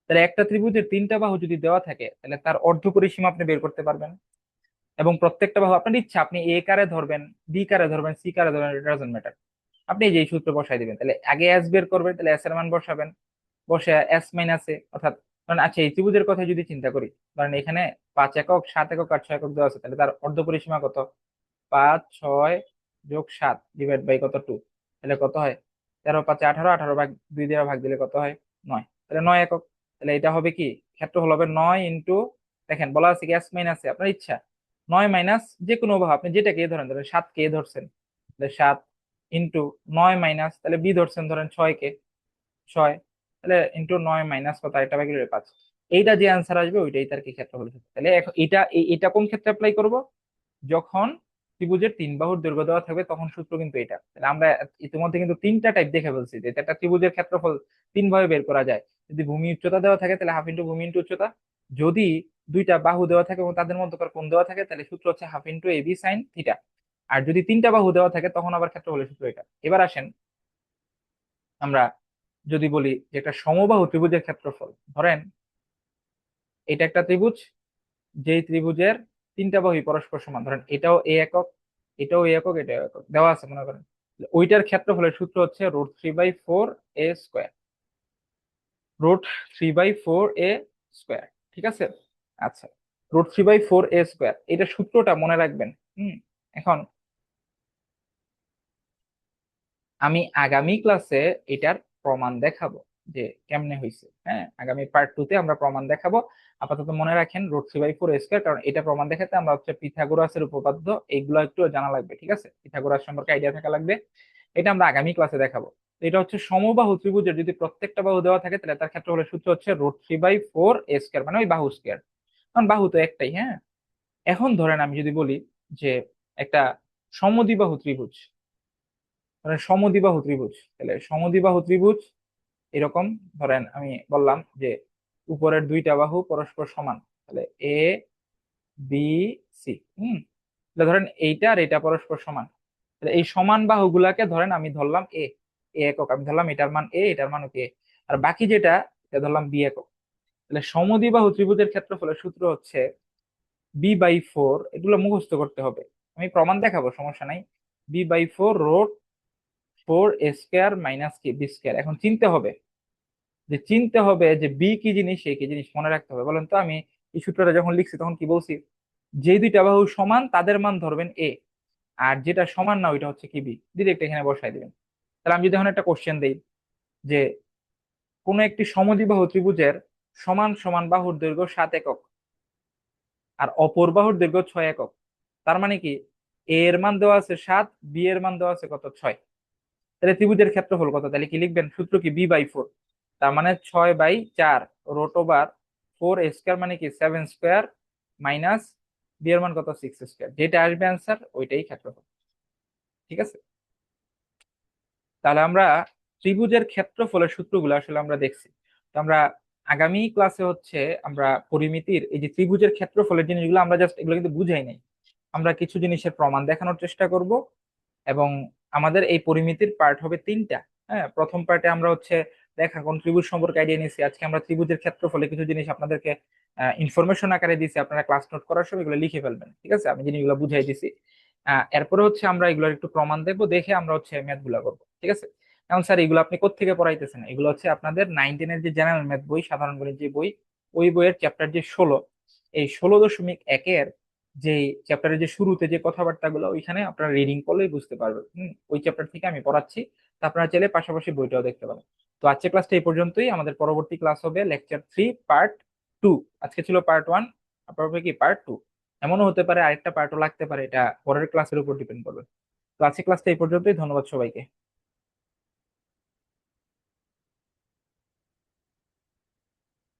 তাহলে একটা ত্রিভুজের তিনটা বাহু যদি দেওয়া থাকে তাহলে তার অর্ধপরিসীমা আপনি বের করতে পারবেন। এবং প্রত্যেকটা বাহু আপনার ইচ্ছা, আপনি এ কারে ধরবেন, বি কারে ধরবেন, সি কারে ধরবেন, এটা ডাজন্ট ম্যাটার। আপনি এই যে এই সূত্র বসাই দিবেন, তাহলে আগে এস বের করবেন, তাহলে এস এর মান বসাবেন, বসে এস মাইনাস এ, অর্থাৎ ধরেন আচ্ছা এই ত্রিভুজের কথা যদি চিন্তা করি, ধরেন এখানে 5 একক, 7 একক আর 6 একক দেওয়া আছে, তাহলে তার অর্ধপরিসীমা কত? 5, 6 যোগ 7 ডিভাইড বাই কত 2, তাহলে কত হয়? 13 5 18, 18 ভাগ 2 দিয়ে ভাগ দিলে কত হয়? 9, তাহলে 9 একক। তাহলে এটা হবে কি, ক্ষেত্রফল হবে 9 ইন্টু, দেখেন বলা আছে কি এস মাইনাস এ, আপনার ইচ্ছা 9 মাইনাস যে কোনো বাহু, আপনি যেটাকে ধরেন, ধরেন 7 কে ধরছেন, তাহলে 7 ইন্টু 9 মাইনাস, তাহলে বি ধরছেন ধরেন 6 কে, 6, তাহলে ইন্টু 9 মাইনাস কত, একটা বাকি রইল 5। এইটা যে অ্যান্সার আসবে ওইটাই তার কি ক্ষেত্রফল হবে। তাহলে এখন এটা এটা কোন ক্ষেত্রে অ্যাপ্লাই করব? যখন ত্রিভুজের তিন বাহুর দৈর্ঘ্য দেওয়া থাকবে তখন সূত্র কিন্তু এটা। তাহলে আমরা ইতিমধ্যে কিন্তু তিনটা টাইপ দেখে বলছি যে একটা ত্রিভুজের ক্ষেত্রফল তিন ভাবে বের করা যায়। যদি ভূমি উচ্চতা দেওয়া থাকে তাহলে হাফ ইন্টু ভূমি ইন্টু উচ্চতা, যদি দুইটা বাহু দেওয়া থাকে এবং তাদের মধ্যকার কোণ দেওয়া থাকে তাহলে সূত্র হচ্ছে half into AB sine theta. আর যদি তিনটা বাহু দেওয়া থাকে তখন আবার ক্ষেত্রফলের সূত্র এটা। এবার আসেন আমরা যদি বলি যে একটা সমবাহু ত্রিভুজের ক্ষেত্রফল, ধরেন এটা একটা ত্রিভুজ, যেই ত্রিভুজের তিনটা বাহুই পরস্পর সমান, ধরেন এটাও এ একক, এটাও এ একক, এটাও একক দেওয়া আছে মনে করেন, ওইটার ক্ষেত্রফলের সূত্র হচ্ছে √3/4 a², √3/4 a²। ঠিক আছে? আচ্ছা, √3/4 a², এটা সূত্রটা মনে রাখবেন। এখন আমি আগামী ক্লাসে এটার প্রমাণ দেখাবো যে কেমনে হয়েছে। হ্যাঁ, আগামী পার্ট 2 তে আমরা প্রমাণ দেখাবো। আপাতত মনে রাখেন √3/4 a², কারণ এটা প্রমাণ দেখাতে আমরা হচ্ছে পিথাগোরাসের উপপাদ্য এইগুলো একটু জানা লাগবে। ঠিক আছে, পিথাগোরাস সম্পর্কে আইডিয়া থাকা লাগবে। এটা আমরা আগামী ক্লাসে দেখাবো। তো এটা হচ্ছে সমবাহু ত্রিভুজের যদি প্রত্যেকটা বাহু দেওয়া থাকে তাহলে তার ক্ষেত্রফলের সূত্র হচ্ছে √3/4 a², মানে ওই বাহু স্কয়ার। কারণ বাহু তো একটাই। হ্যাঁ, এখন ধরেন আমি যদি বলি যে একটা সমদ্বিবাহু ত্রিভুজ, ধরেন সমদ্বিবাহু ত্রিভুজ, তাহলে সমদ্বিবাহু ত্রিভুজ এরকম, ধরেন আমি বললাম যে উপরের দুইটা বাহু পরস্পর সমান, তাহলে এ বি সি। তাহলে ধরেন এইটা আর এটা পরস্পর সমান, তাহলে এই সমান বাহুগুলাকে ধরেন আমি ধরলাম এ, এ একক, আমি ধরলাম এটার মান এ, এটার মান কে, আর বাকি যেটা এটা ধরলাম বি একক। তাহলে সমদ্বিবাহু ত্রিভুজের ক্ষেত্রফলের সূত্র হচ্ছে b/4, এগুলো মুখস্থ করতে হবে, আমি প্রমাণ দেখাবো সমস্যা নাই। b/4 √4 a² মাইনাস কি b²। এখন চিনতে হবে যে বি কি জিনিস, সে কি জিনিস মনে রাখতে হবে। বলেন তো, আমি এই সূত্রটা যখন লিখছি তখন কি বলছি? যে দুইটা বাহু সমান তাদের মান ধরবেন এ, আর যেটা সমান না ওইটা হচ্ছে কি বি, ডিরেক্ট এখানে বসাই দিবেন। তাহলে আমি যদি এখন একটা কোশ্চেন দেই যে কোন একটি সমদ্বিবাহু ত্রিভুজের সমান সমান বাহুর দৈর্ঘ্য 7 একক আর অপর বাহুর দৈর্ঘ্য 6 একক, তার মানে কি এ এর মান দেওয়া আছে 7, বি এর মান দেওয়া আছে কত 6, তাহলে ত্রিভুজের ক্ষেত্রফল কত? তাহলে কি লিখবেন? সূত্র কি b/4, তার মানে 6/4 √4 a², মানে কি 7² মাইনাস বি এর মান কত 6², যেটা আসবে অ্যান্সার ওইটাই ক্ষেত্রফল। ঠিক আছে, তাহলে আমরা ত্রিভুজের ক্ষেত্রফলের সূত্রগুলো আসলে আমরা দেখছি। তো আমরা আগামী ক্লাসে হচ্ছে আমরা পরিমিতির এই যে ত্রিভুজের ক্ষেত্রফলের জিনিসগুলো আমরা জাস্ট এগুলো কিন্তু বুঝাই নাই, আমরা কিছু জিনিসের প্রমাণ দেখানোর চেষ্টা করব। এবং আমাদের এই পরিমিতির পার্ট হবে তিনটা। হ্যাঁ, প্রথম পার্টে আমরা হচ্ছে দেখা কোন ত্রিভুজ সম্পর্কে আইডিয়া নিয়েছি, আজকে আমরা ত্রিভুজের ক্ষেত্রফলে কিছু জিনিস আপনাদেরকে ইনফরমেশন আকারে দিয়েছি, আপনারা ক্লাস নোট করার সময় এগুলো লিখে ফেলবেন। ঠিক আছে, আমি জিনিসগুলো বুঝাই দিছি। এরপরে হচ্ছে আমরা এগুলোর একটু প্রমাণ দেখবো, দেখে আমরা হচ্ছে ম্যাথ গুলা করবো। ঠিক আছে, এখন স্যার এগুলো আপনি কোত্থেকে পড়াইতেছেন? এগুলো হচ্ছে আপনাদের 9 10-এর যে জেনারেল ম্যাথ বই, সাধারণ গণিত যে বই, ওই বইয়ের চ্যাপ্টার যে 16, এই 16.1-এর যে চ্যাপ্টারের যে শুরুতে যে কথাবার্তা গুলো ওইখানে আপনারা রিডিং করলেই বুঝতে পারবেন। ওই চ্যাপ্টার থেকে আমি পড়াচ্ছি, তা আপনারা চাইলে পাশাপাশি বইটাও দেখতে পারেন। তো আজকের ক্লাসটা এই পর্যন্তই, আমাদের পরবর্তী ক্লাস হবে লেকচার 3 পার্ট 2। আজকে ছিল পার্ট 1, আপনার হবে কি পার্ট 2, এমনও হতে পারে আরেকটা পার্টও লাগতে পারে, এটা পরের ক্লাসের উপর ডিপেন্ড করবে। তো আজকে ক্লাসটা এই পর্যন্তই, ধন্যবাদ সবাইকে।